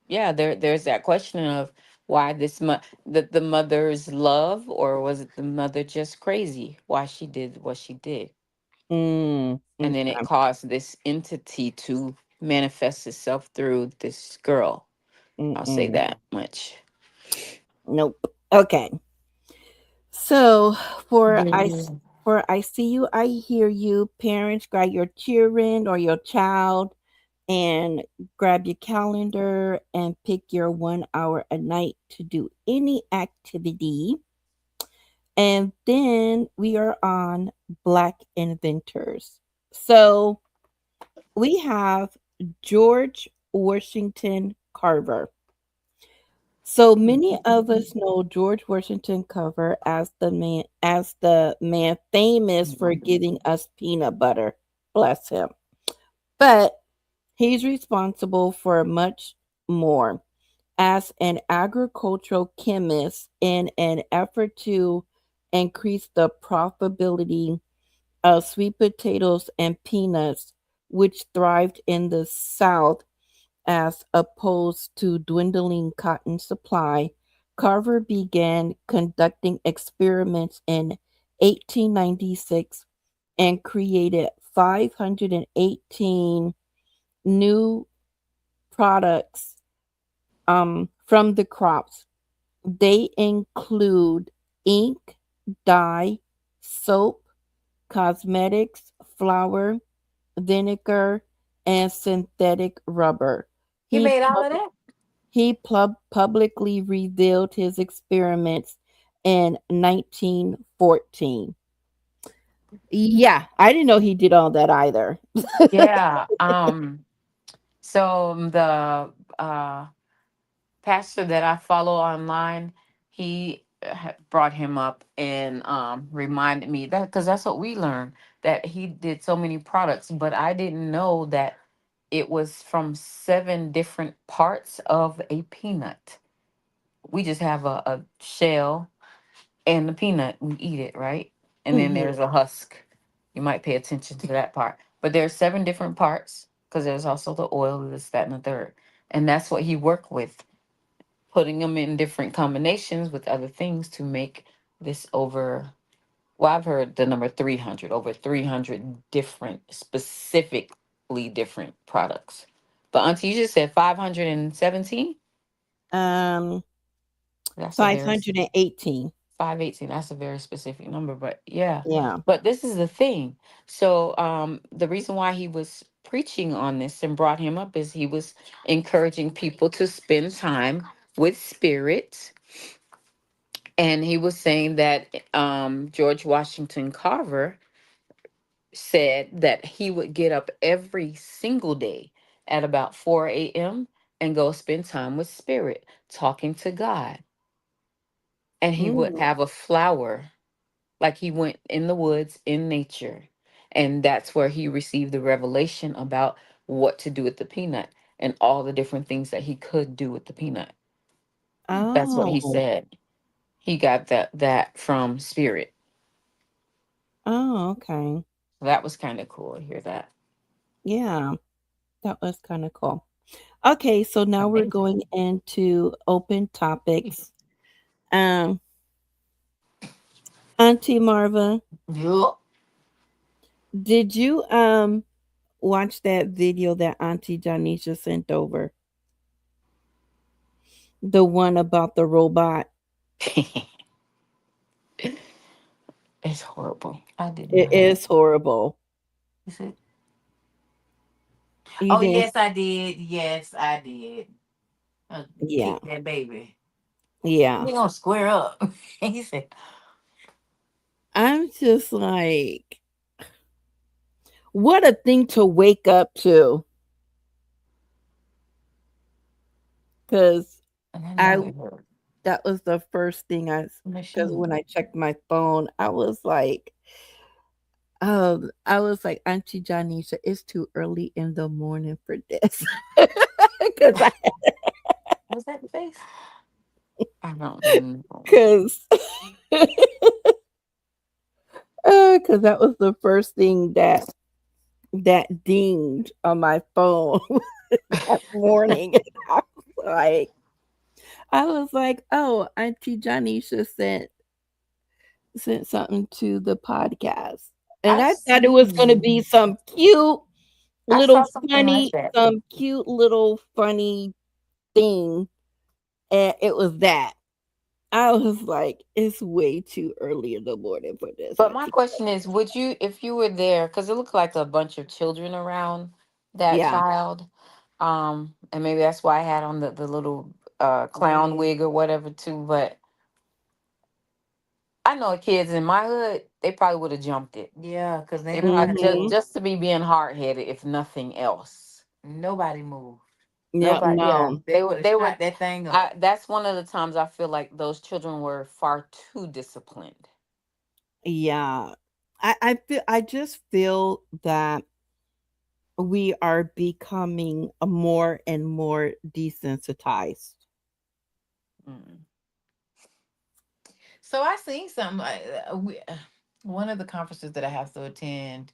S3: yeah, there's that question of why the mother's love, or was it the mother just crazy why she did what she did, and then it
S1: Okay.
S3: caused this entity to manifest itself through this girl. I'll say
S1: Mm-mm.
S3: that much.
S1: Nope. Okay. So for
S2: Yeah,
S1: I
S2: yeah.
S1: for I see you, I hear you. Parents, grab your children or your child and grab your calendar and pick your 1 hour a night to do any activity. And then we are on Black inventors. So we have George Washington Carver. So many of us know George Washington Carver as the man famous for giving us peanut butter. Bless him. But he's responsible for much more. As an agricultural chemist, in an effort to increase the profitability of sweet potatoes and peanuts, which thrived in the South, as opposed to dwindling cotton supply, Carver began conducting experiments in 1896 and created 518 new products from the crops. They include ink, dye, soap, cosmetics, flour, vinegar, and synthetic rubber.
S2: He
S1: He
S2: made all
S1: pub-
S2: of that.
S1: he publicly revealed his experiments in 1914. Yeah, I didn't know he did all that either.
S2: Yeah. So the pastor that I follow online, he brought him up and reminded me that because that's what we learned, that he did so many products, but I didn't know that it was from seven different parts of a peanut. We just have a shell and the peanut. We eat it, right? And then
S1: Mhm.
S2: there's a husk. You might pay attention to that part. But there's seven different parts because there's also the oil, this, that, and the third. And that's what he worked with, putting them in different combinations with other things to make this over. Well, I've heard the number 300, over 300 different, specifically different products. But Auntie, you just said 517?
S1: Um,
S2: That's a very
S1: 518.
S2: 518. That's a very specific number, but yeah.
S1: Yeah.
S2: But this is the thing. So the reason why he was preaching on this and brought him up is he was encouraging people to spend time with spirit. And he was saying that George Washington Carver said that he would get up every single day at about 4 a.m. and go spend time with spirit, talking to God. And he would
S1: Mm.
S2: have a flower, like he went in the woods in nature. And that's where he received the revelation about what to do with the peanut and all the different things that he could do with the peanut. That's what he
S1: Oh.
S2: said. He got that from spirit.
S1: Oh, okay.
S2: That was kind of cool to hear that.
S1: Yeah, that was kind of cool. Okay, so now we're
S2: Amazing.
S1: going into open topics. Um, Auntie Marva,
S2: Yup.
S1: did you watch that video that Auntie Janisha sent over? The one about the robot?
S2: It's horrible. I did
S1: It
S2: not.
S1: is horrible.
S2: You said,
S1: You
S2: oh,
S1: didn't?
S2: yes, I did. Yes, I did.
S1: Yeah,
S2: Kick that baby.
S1: yeah.
S2: We gonna square up. He said,
S1: I'm just like, what a thing to wake up to. Because
S2: and I
S1: I
S2: know it hurt.
S1: that was the first thing
S2: My
S1: because when
S2: shoe.
S1: I checked my phone, I was like, Auntie Janisha, it's too early in the morning for this. Because I,
S2: Was that the face? I don't know.
S1: because, because that was the first thing that dinged on my phone that morning. I like, I was like, oh, Auntie Janisha sent something to the podcast. And
S2: I
S1: I thought it was gonna be
S2: seen. I saw something like that.
S1: some cute little funny thing, and it was that. I was like, it's way too early in the morning for this,
S2: But my
S1: Auntie.
S2: question is, would you, if you were there, because it looked like a bunch of children around that
S1: Yeah.
S2: child, and maybe that's why I had on the little clown wig or whatever too. But I know kids in my hood, they probably would have jumped it. Yeah, because they
S1: Mm.
S2: They probably
S1: Mhm.
S2: just to be being hard headed, if nothing else. Nobody moved.
S1: Yeah,
S2: Nobody, yeah,
S1: no.
S2: they were that thing up. That's one of the times I feel like those children were far too disciplined.
S1: Yeah. I just feel that we are becoming a more and more desensitized.
S2: Mm. So I seen something. One of the conferences that I have to attend.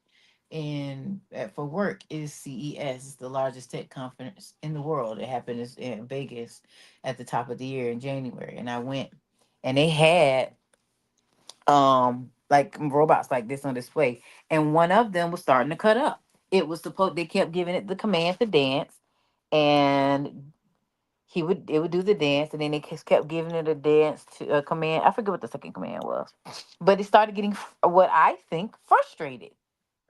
S2: and for work is CES. It's the largest tech conference in the world. It happened in Vegas at the top of the year in January, and I went, and they had like robots like this on display, and one of them was starting to cut up. It was supposed they kept giving it the command to dance, and it would do the dance, and then they just kept giving it a dance to a command. I forget what the second command was, but it started getting what I think frustrated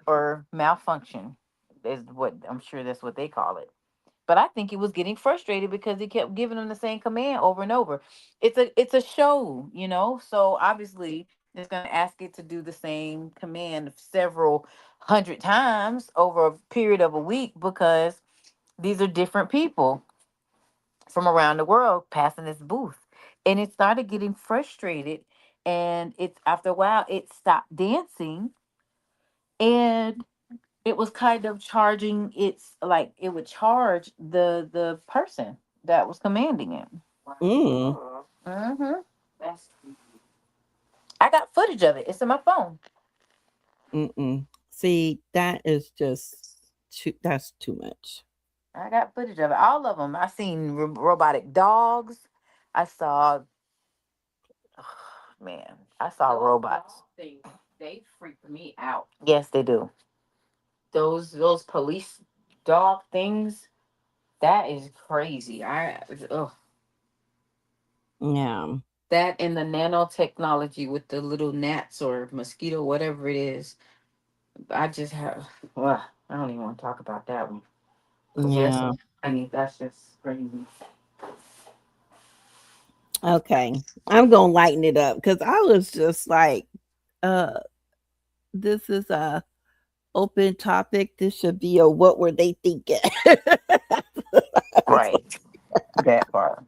S2: or malfunction is what I'm sure that's what they call it. But I think it was getting frustrated because he kept giving them the same command over and over. It's a show, so obviously it's gonna ask it to do the same command several hundred times over a period of a week because these are different people from around the world passing this booth. And it started getting frustrated, and it's after a while it stopped dancing, and it was kind of charging its like it would charge the person that was commanding it.
S1: Mm,
S2: Mm-hmm. That's I got footage of it. It's in my phone.
S1: mm-mm. See, that is just that's too much.
S2: I got footage of it. All of them. I seen robotic dogs. I saw, man, I saw robots.
S3: Things, they freak me out.
S2: Yes, they do.
S3: Those police dog things, that is crazy. Ugh.
S1: Yeah.
S3: That and the nanotechnology with the little gnats or mosquito, whatever it is. I just have. Ugh, I don't even want to talk about that one because
S1: Yeah.
S3: that's just crazy.
S1: Okay. I'm gonna lighten it up because I was just like, uh, this is a open topic. This should be a what were they thinking?
S2: Right. That part.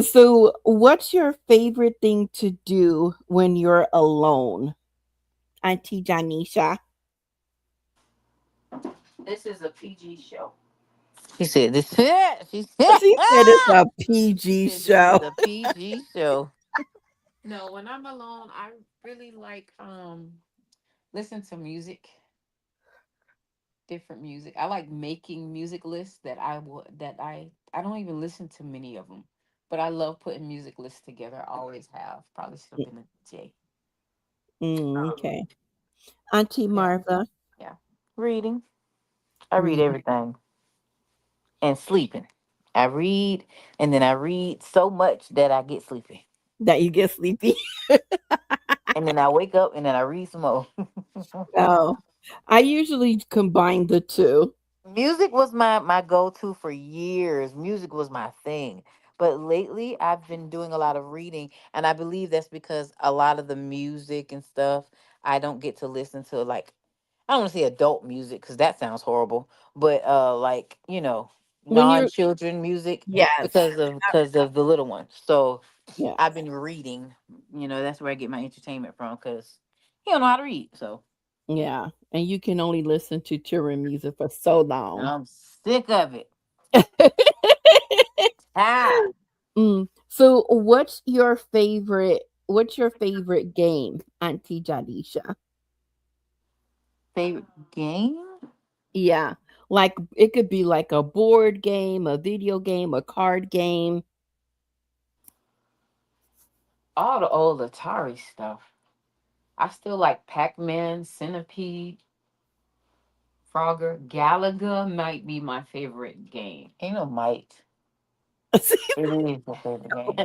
S1: So, what's your favorite thing to do when you're alone, Auntie Janisha?
S3: This is a PG show.
S2: She said this. She
S1: She said it's a
S2: she
S1: PG
S2: said this is
S1: show.
S2: a PG show.
S3: No, when I'm alone, I really like listen to music, different music. I like making music lists that I don't even listen to many of them, but I love putting music lists together. I always have. Probably should have been a DJ.
S1: Okay. Auntie
S2: Yeah,
S1: Marva.
S2: yeah. Reading. I read
S1: Mm,
S2: everything and sleeping. I read and then I read so much that I get sleepy.
S1: that you get sleepy.
S2: And then I wake up and then I read some more.
S1: Oh, I usually combine the two.
S2: Music was my go-to for years. Music was my thing. But lately I've been doing a lot of reading, and I believe that's because a lot of the music and stuff I don't get to listen to, like, I don't want to say adult music cuz that sounds horrible, but like,
S1: When you're,
S2: non-children music
S1: yes,
S2: because of the little ones. So
S1: yeah,
S2: I've been reading, that's where I get my entertainment from cuz he don't know how to read. So
S1: yeah, and you can only listen to children music for so long.
S2: I'm sick of it. Ah.
S1: So, What's your favorite game, Auntie Jadisha?
S2: Favorite game?
S1: Yeah, like it could be like a board game, a video game, a card game.
S3: All the old Atari stuff. I still like Pac-Man, Centipede, Frogger, Galaga might be my favorite game.
S2: Ain't no might. It is my favorite game.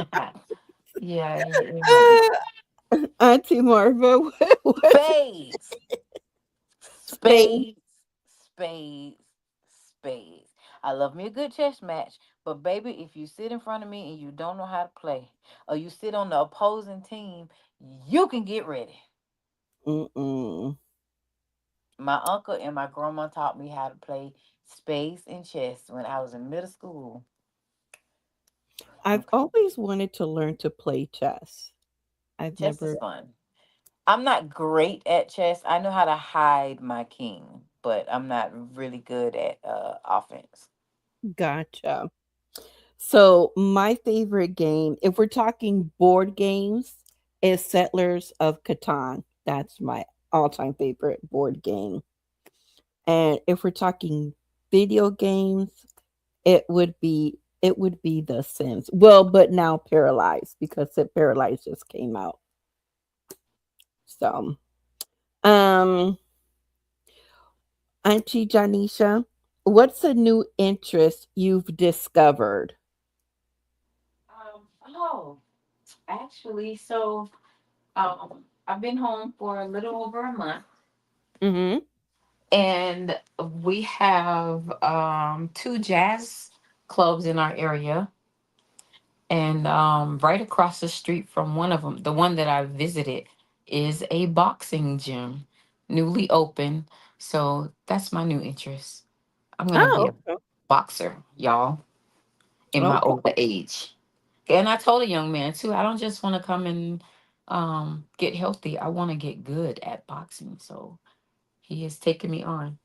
S3: Yeah, it might be.
S1: Auntie Marva, what's your
S2: Spades.
S1: space?
S2: Spades. Spades. Spades. I love me a good chess match, but baby, if you sit in front of me and you don't know how to play, or you sit on the opposing team, you can get ready.
S1: Mm-mm.
S2: My uncle and my grandma taught me how to play spades and chess when I was in middle school.
S1: I've
S2: Okay.
S1: always wanted to learn to play chess. I've
S2: Chess is
S1: never
S2: fun. I'm not great at chess. I know how to hide my king, but I'm not really good at offense.
S1: gotcha. So, my favorite game, if we're talking board games, is Settlers of Catan. That's my all-time favorite board game. And if we're talking video games, it would be The Sims. Well, but now Paralyzed because it Paralyzed just came out. So, um, Auntie Janisha, what's a new interest you've discovered?
S3: Oh, actually, I've been home for a little over a month,
S1: Mm-hmm.
S3: and we have two jazz clubs in our area, and right across the street from one of them, the one that I visited, is a boxing gym, newly open. So that's my new interest. I'm gonna be
S1: Oh,
S3: a boxer, y'all, in my
S1: okay.
S3: older age. And I told a young man too, I don't just want to come and get healthy. I want to get good at boxing. So he has taken me on.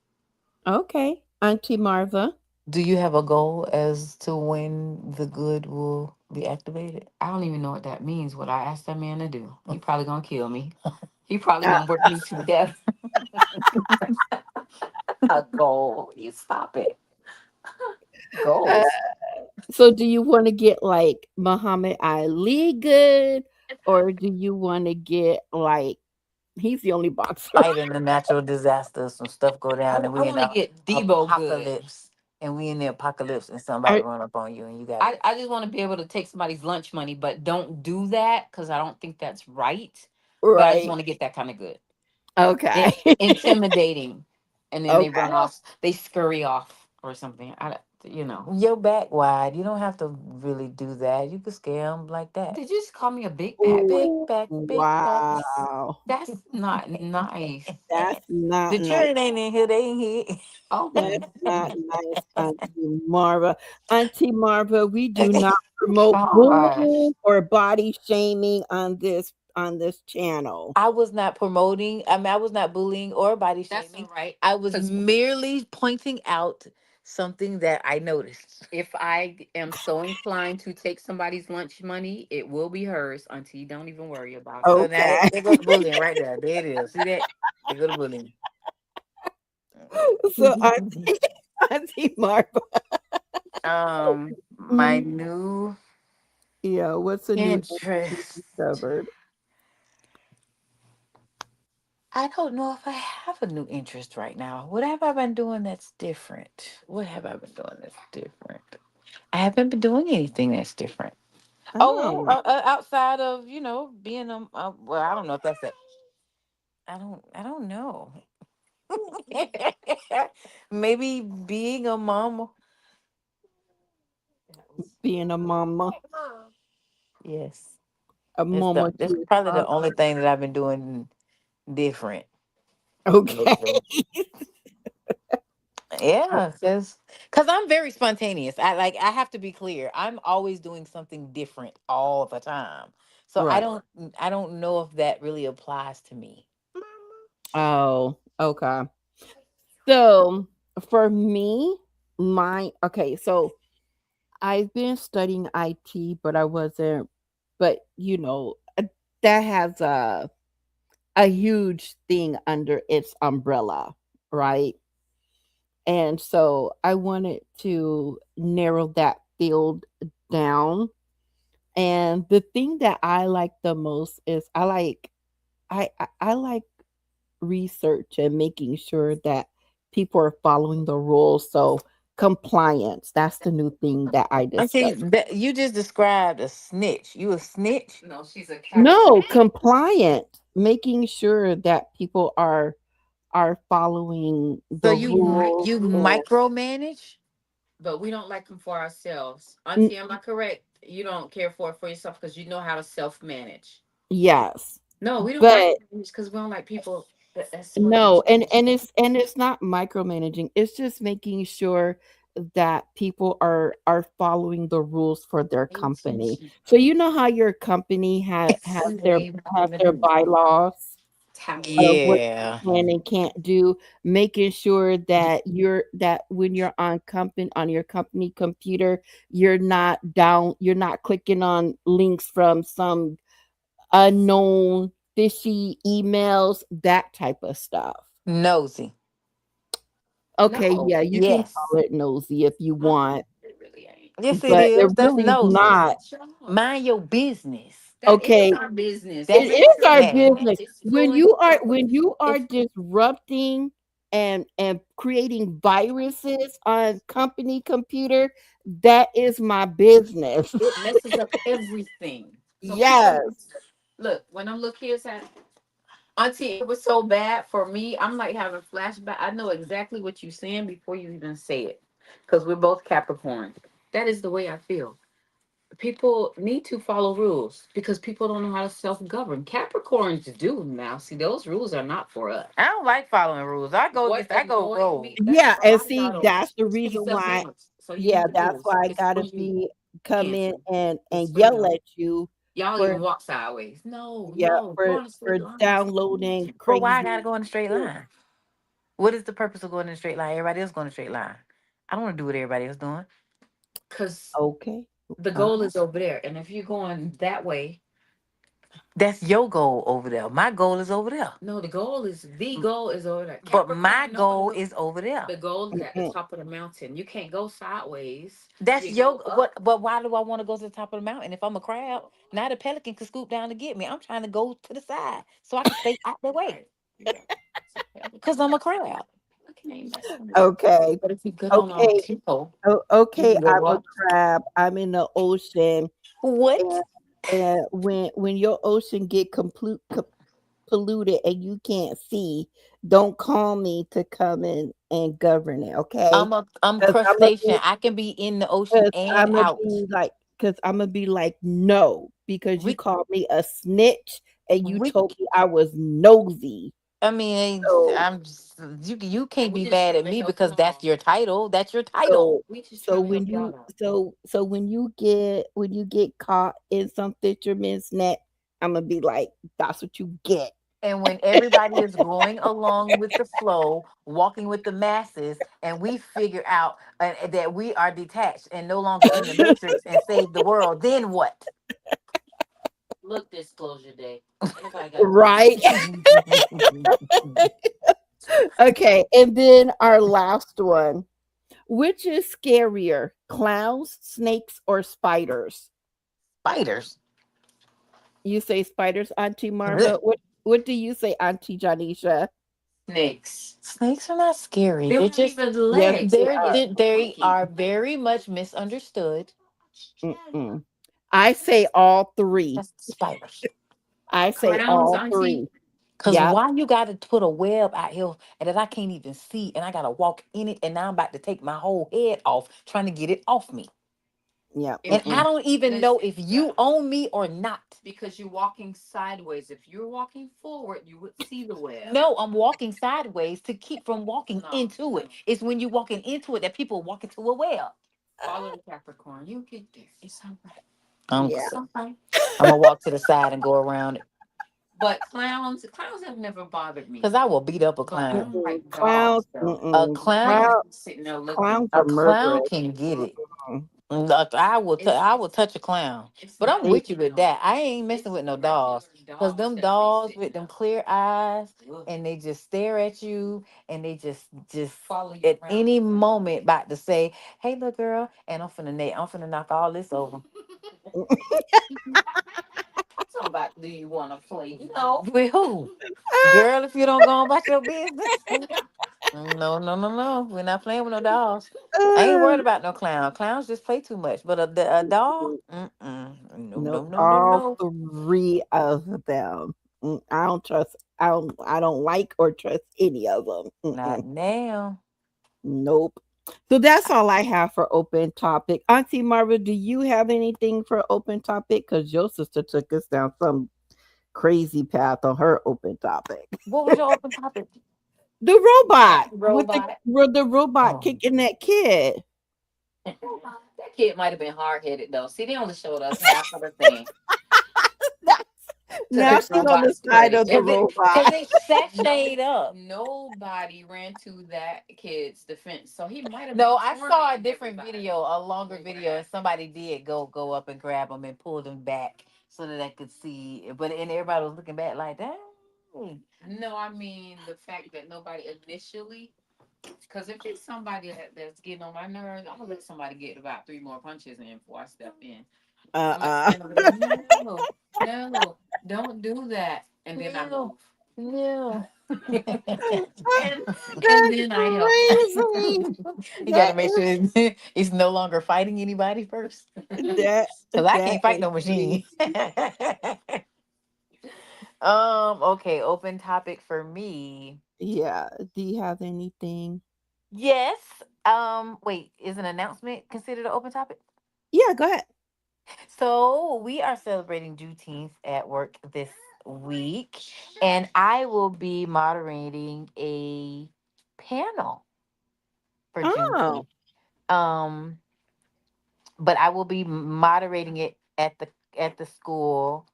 S1: Okay. Auntie Marva.
S2: Do you have a goal as to when the good will be activated?
S3: I don't even know what that means. What I asked that man to do, he probably gonna kill me. He probably
S1: Uh,
S3: gonna work me to death. A goal? You stop it.
S1: uh,
S3: Goals.
S1: so do you want to get like Muhammad Ali good, or do you want to get like he's the only boxer?
S2: Fight in a natural disaster, some stuff go
S3: I,
S2: down, and
S3: I
S2: we in
S3: want to
S2: a
S3: get Debo good.
S2: apocalypse, and we in the apocalypse, and somebody
S1: Are-
S2: run up on you, and you gotta.
S3: I just want to be able to take somebody's lunch money, but don't do that because I don't think that's right. But I just
S1: right.
S3: want to get that kind of good.
S1: Okay.
S3: Intimidating, and then they
S1: Okay.
S3: run off, they scurry off or something. You know.
S2: Your back wide. You don't have to really do that. You could scare them like that.
S3: Did you just call me a big back
S2: Big
S3: bitch?
S1: Ooh,
S2: back, big backs.
S1: wow.
S3: That's not nice.
S1: That's not
S2: The
S1: nice.
S2: children ain't in here. They ain't here.
S3: Oh my
S1: That's not nice, Auntie Marva. Auntie Marva, we do not promote
S3: gosh.
S1: bullying or body shaming on this channel.
S2: I was not promoting. I mean, I was not bullying or body
S3: That's all
S2: shaming.
S3: right.
S2: I was
S3: Because
S2: merely pointing out something that I noticed.
S3: if I am so inclined to take somebody's lunch money, it will be hers, Auntie. Don't even worry about it.
S2: So now
S1: Okay.
S2: they go to bullying right there. There it is. See that? They go to bullying.
S1: So Auntie Marva.
S2: My
S1: Mhm.
S2: new
S1: Yeah, what's a new interest you
S2: interest.
S1: discovered?
S2: I don't know if I have a new interest right now. What have I been doing that's different? What have I been doing that's different? I haven't been doing anything that's different. Oh,
S1: Oh,
S2: outside of being well, I don't know if that's it. I don't know. Maybe being a mom.
S1: being a mama,
S2: Yes,
S1: a mama to
S2: it's
S1: your
S2: probably the only
S1: toddler.
S2: thing that I've been doing different
S1: Okay.
S2: lately. Yeah, because I'm very spontaneous. I have to be clear. I'm always doing something different all the time. So
S1: Right.
S2: I don't know if that really applies to me.
S1: Oh, okay. So for me, so I've been studying IT, but I wasn't, but that has a huge thing under its umbrella, right? And so I wanted to narrow that field down. And the thing that I like the most is I like research and making sure that people are following the rules. So compliance, that's the new thing that I
S2: Okay,
S1: discovered.
S2: you just described a snitch. You a snitch?
S3: no, she's a cat.
S1: No, compliant, making sure that people are following
S2: So
S1: the rules
S2: you
S1: and
S2: micromanage?
S3: But we don't like them for ourselves.
S1: n-
S3: Auntie, am I correct? You don't care for it for yourself because you know how to self manage.
S1: yes.
S3: No, we don't
S1: But
S3: micromanage because we don't like people. That's what it
S1: no, and
S3: is.
S1: it's not micromanaging. It's just making sure that people are following the rules for their company. So you know how your company has their bylaws of what
S2: Yeah.
S1: you can and can't do, making sure that when you're on your company computer, you're not clicking on links from some unknown. fishy emails, that type of stuff.
S2: Nosy.
S1: Okay,
S3: No,
S1: yeah, you can
S2: Yes.
S1: call it nosy if you want,
S3: it really ain't.
S2: Yes, it
S1: but it
S2: is. That's
S1: really is
S2: nosy.
S1: not.
S2: Mind your business.
S3: That is
S1: Okay,
S3: our business.
S1: it
S2: That's
S3: Make
S1: is
S3: sure
S1: our
S3: you
S2: bad.
S1: business.
S3: it's
S1: When
S3: fluent.
S1: you are
S3: It's
S1: disrupting and creating viruses on company computer, that is my business.
S3: it messes up everything. So people
S1: Yes.
S3: look when I'm look here saying, Auntie, it was so bad for me. I'm like having flashback. I know exactly what you're saying before you even say it, because we're both Capricorn. That is the way I feel. People need to follow rules because people don't know how to self-govern. Capricorns do now. See, those rules are not for us.
S2: I don't like following rules. I go
S3: What
S2: against. I go
S3: annoyed
S2: rogue.
S3: me, that's
S1: Yeah,
S3: why
S1: and
S3: I'm
S1: see,
S3: not a
S1: that's the
S3: it's
S1: reason why.
S3: self-governance. So you
S1: Yeah,
S3: need
S1: that's
S3: rules.
S1: why I
S3: It's for
S1: gotta
S3: you,
S1: be come in
S3: Cancer. It's
S1: and
S3: for
S1: yell
S3: you.
S1: at you
S3: Y'all
S1: for
S3: even walk sideways. No,
S1: yeah
S3: no, go
S1: for
S3: on a
S1: for
S3: straight line.
S1: downloading
S2: But why I gotta
S1: crazy.
S2: go in a straight line? What is the purpose of going in a straight line? Everybody else going in a straight line. I don't want to do what everybody else doing.
S3: Because
S1: Okay.
S3: the
S1: Uh,
S3: goal is over there. And if you're going that way,
S2: That's your goal over there. My goal is over there.
S3: no, the
S2: M-
S3: goal is over there.
S2: But my
S3: Capricorn, no,
S2: goal
S3: no.
S2: is over there.
S3: The goal is at the
S1: mm-mm.
S3: top of the mountain. You can't go sideways.
S2: That's
S3: You go
S2: your
S3: up.
S2: what? But why do I want to go to the top of the mountain if I'm a crab? Not a pelican could scoop down to get me. I'm trying to go to the side so I can stay out the way
S3: Right. Right. So,
S2: because I'm a crab.
S3: okay, messing with you.
S1: Okay.
S3: But if you get on
S1: Okay.
S3: tempo,
S1: Okay,
S3: you can
S1: I'm
S3: go
S1: a
S3: up.
S1: crab. I'm in the ocean,
S2: What?
S1: and when your ocean get polluted and you can't see, don't call me to come in and govern it, okay?
S2: I'm
S1: Because I'm gonna
S2: crustacean.
S1: be,
S2: I can be in the ocean
S1: because
S2: and
S1: I'm gonna
S2: out.
S1: be like, because I'm gonna be like, no, because you
S2: We
S1: called me a snitch and you
S2: we
S1: told me I was nosy.
S2: I mean,
S1: So
S2: I'm just, you can't
S3: We
S2: be
S3: just
S2: mad
S3: trying
S2: at
S3: to
S2: me
S3: help
S2: because
S3: y'all.
S2: that's your title. That's your title.
S1: so
S3: We just
S1: so
S3: trying to
S1: when
S3: help y'all
S1: you
S3: out.
S1: so when you get caught in some fisherman's net, I'm gonna be like, that's what you get.
S2: And when everybody is going along with the flow, walking with the masses, and we figure out that we are detached and no longer in the matrix and save the world, then what?
S3: Look, disclosure day. Everybody got
S1: Right. Okay, and then our last one. Which is scarier, clowns, snakes, or spiders?
S2: Spiders.
S1: You say spiders, Auntie
S2: Ugh.
S1: Marva. What do you say, Auntie Janisha?
S3: snakes.
S2: Snakes are not scary.
S3: They
S2: They're
S3: don't
S2: just
S3: even
S1: Yes,
S3: legs.
S1: they
S3: They're
S1: are.
S3: just
S2: they
S3: freaky.
S2: are very much misunderstood.
S1: Mm-mm. I say all three.
S2: That's spiders.
S1: I say
S3: Clowns,
S1: all
S3: auntie.
S1: three.
S2: Cause
S1: Yep.
S2: why you gotta put a web out here and that I can't even see and I gotta walk in it and now I'm about to take my whole head off trying to get it off me.
S1: Yep.
S3: If
S2: And I
S1: Mm-mm.
S3: you
S2: don't even know
S3: listen,
S2: if
S3: yeah,
S2: you own me or not.
S3: because you're walking sideways. If you're walking forward, you would see the web.
S2: No, I'm walking sideways to keep from walking
S3: No,
S2: into it.
S3: no.
S2: It's when you walking into it that people walk into a web.
S3: Follow the Capricorn. You get there. It's all right.
S2: I'm
S1: Yeah.
S3: It's all right.
S2: I'm gonna walk to the side and go around it.
S3: But clowns have never bothered me.
S2: Cause I will beat up a
S3: But I
S2: clown.
S3: don't
S1: Mm-mm.
S3: like
S1: Clowns.
S3: dogs though.
S2: A
S1: Mm-mm.
S3: I
S2: clown,
S3: just
S1: Clown,
S3: be sitting there looking.
S1: clowns
S2: a
S1: are
S2: clown
S1: murderous.
S2: can get it.
S1: Mm.
S2: Look,
S3: It's
S2: I will touch a clown,
S3: it's
S2: but I'm
S3: not
S1: They,
S2: with you with that. I ain't messing with no dogs,
S3: regular
S2: cause
S3: dogs
S2: them
S3: that be
S2: dogs
S3: sitting
S2: with them
S3: there.
S2: clear eyes
S3: Ugh.
S2: and they just stare at you and they just
S3: Follow you
S2: at
S3: around.
S2: any moment about to say, "Hey, little girl," and I'm finna knock all this over.
S3: Talking about do you want to play? No.
S2: With who, girl? If you don't go on about your business, no, no, no, no. We're not playing with no dogs. I ain't
S1: uh,
S2: worried about no clown. Clowns just play too much, but a dog, mm-mm. No,
S1: no,
S2: no, no, no,
S1: all
S2: no.
S1: three of them. I don't trust. I don't like or trust any of them.
S2: Not
S1: Mm-mm.
S2: now.
S1: Nope. So that's all I have for open topic. Auntie Marva, do you have anything for open topic? Because your sister took us down some crazy path on her open topic.
S2: What was your open topic?
S1: The robot
S3: That
S1: with the
S3: robot.
S1: with the robot
S2: Oh,
S1: kicking that kid.
S3: That kid might have been hard headed though. See, they only showed us half of the thing. to
S1: Now
S3: that
S1: she's on the
S3: robot's
S1: side
S3: credit.
S1: of the
S2: Cause
S1: robot.
S2: it sashayed
S3: No,
S2: up.
S3: nobody ran to that kid's defense, so he might have been
S2: No, I saw a
S3: tormenting
S2: different
S3: everybody.
S2: video, a longer video, and somebody did go up and grab him and pull him back so that I could see. But and everybody was looking back like, dang.
S3: No, I mean the fact that nobody initially, because if it's somebody that's getting on my nerves, I'm gonna let somebody get about three more punches in before I step in. I might
S1: Uh-uh.
S3: stand over there. No, no, don't do that, and then I
S2: No,
S3: move,
S2: no.
S3: and and
S1: That's
S3: then I help.
S1: crazy.
S2: You got to
S1: That
S2: make sure it's no longer fighting anybody first,
S1: that
S2: because I
S1: that
S2: can't fight
S1: is
S2: no
S1: crazy.
S2: machine. Okay, open topic for me.
S1: Yeah. Do you have anything?
S2: Yes. Wait, is an announcement considered an open topic?
S1: Yeah, go ahead.
S2: So we are celebrating Juneteenth at work this week, and I will be moderating a panel for
S1: Oh.
S2: Juneteenth. Um, but I will be moderating it at the school,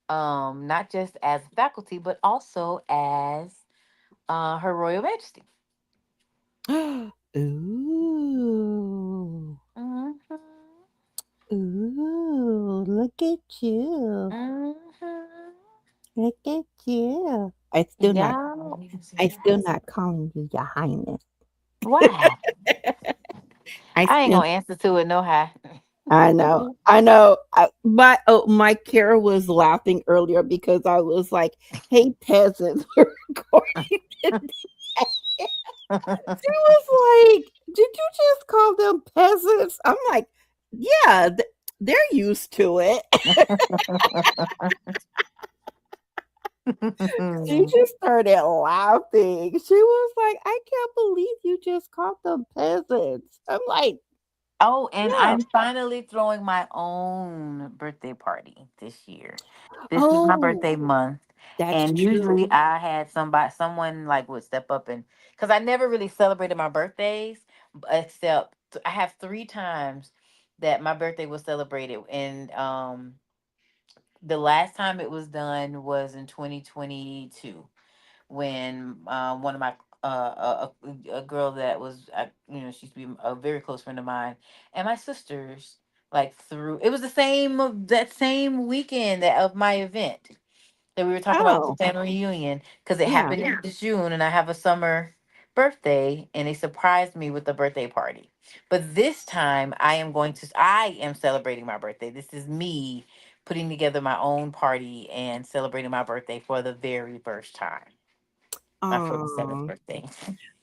S2: not just as faculty, but also as Her Royal Majesty.
S1: Ooh.
S2: Mhm.
S1: Ooh. Look at you.
S2: Mhm.
S1: Look at you.
S2: Yeah.
S1: I still not calling you your highness.
S2: Why?
S1: I
S2: I ain't
S1: still
S2: gonna answer to it no how.
S1: I know. I know. My Kara was laughing earlier because I was like, "Hey peasants, we're going to." She was like, "Did you just call them peasants?" I'm like, "Yeah, they're used to it." She just started laughing. She was like, "I can't believe you just called them peasants." I'm like,
S2: Oh, and
S1: "Yeah."
S2: I'm finally throwing my own birthday party this year. This is my
S1: Oh,
S2: birthday month.
S1: that's
S2: And
S1: true.
S2: usually I had someone like would step up and because I never really celebrated my birthdays, except I have three times that my birthday was celebrated. And the last time it was done was in 2022 when one of my a girl that was she used to be a very close friend of mine and my sisters like through it was the same of that same weekend of my event that we were talking about with
S1: Oh,
S2: the family reunion because it
S1: yeah.
S2: happened in June and I have a summer birthday and they surprised me with a birthday party. But this time I am celebrating my birthday. This is me putting together my own party and celebrating my birthday for the very first time. My 47th
S1: Oh.
S2: birthday.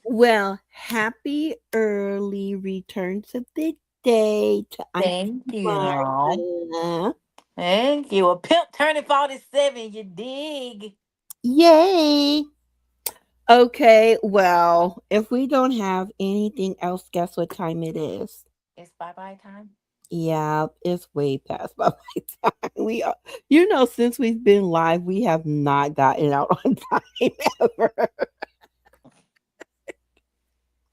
S1: Well, happy early return to the day to Auntie
S2: Thank you.
S1: Martha.
S2: Thank you. A pimp turning 47, you dig?
S1: Yay. Okay, well, if we don't have anything else, guess what time it is?
S2: It's bye-bye time.
S1: Yeah, it's way past my time. We are, since we've been live, we have not gotten out on time ever.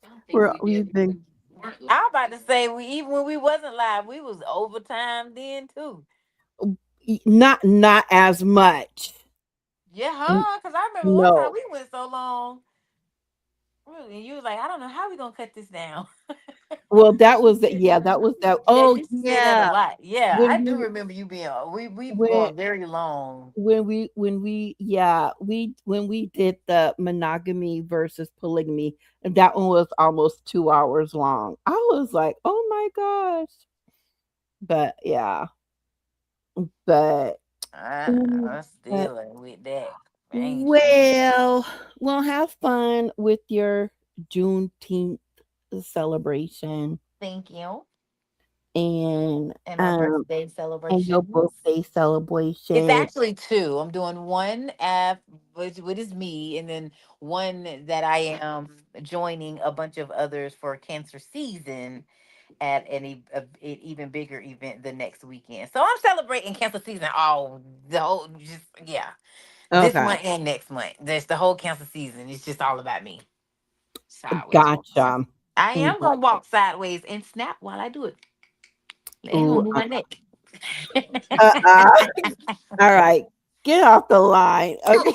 S3: I don't think we did
S1: We've
S3: when we
S1: been
S3: weren't
S2: I'm
S3: live
S2: about to
S3: either.
S2: say we even when we wasn't live, we was overtime then too.
S1: not as much.
S2: Yeah,
S1: N-
S2: huh? Cause I remember one time
S1: No.
S2: we went so long. And you was like, I don't know how we gonna cut this down.
S1: Well, that was the yeah, that was that.
S2: Yeah,
S1: Oh
S2: you say that a
S1: yeah,
S2: lot. Yeah, I
S1: when
S2: do
S1: we
S2: remember you being we
S1: when
S2: going very long.
S1: when we did the monogamy versus polygamy, and that one was almost 2 hours long. I was like, oh my gosh. But yeah, but
S2: I'm
S1: but
S2: still with that. I ain't changing.
S1: well, well, have fun with your Juneteenth celebration
S2: Thank you.
S1: and
S2: And my
S1: um
S2: birthday
S1: and your
S2: celebrations.
S1: birthday
S2: It's
S1: celebration.
S2: actually two. I'm doing one which is me, and then one that I am joining a bunch of others for cancer season at an even bigger event the next weekend. So I'm celebrating cancer season all the whole just yeah. This
S1: Okay,
S2: month and next month. There's the whole cancer season. It's just all about me.
S3: Sideways walking.
S1: gotcha.
S2: I
S1: Mm,
S2: am gonna walk sideways and snap while I do it. And I'm
S1: ooh,
S2: gonna move my neck.
S1: uh, all right. Get off the line. Okay.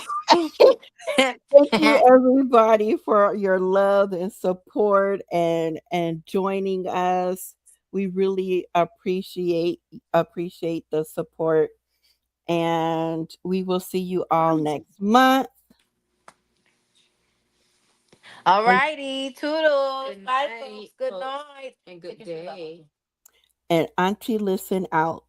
S1: Thank you everybody for your love and support and joining us. We really appreciate the support, and we will see you all next month.
S2: All
S1: And,
S2: righty. Toodles.
S3: Good
S2: Bye,
S3: night,
S2: folks. Good
S3: folks,
S2: night.
S3: and
S2: Take
S3: good
S2: care, sweet love.
S3: day.
S1: and Auntie listen out.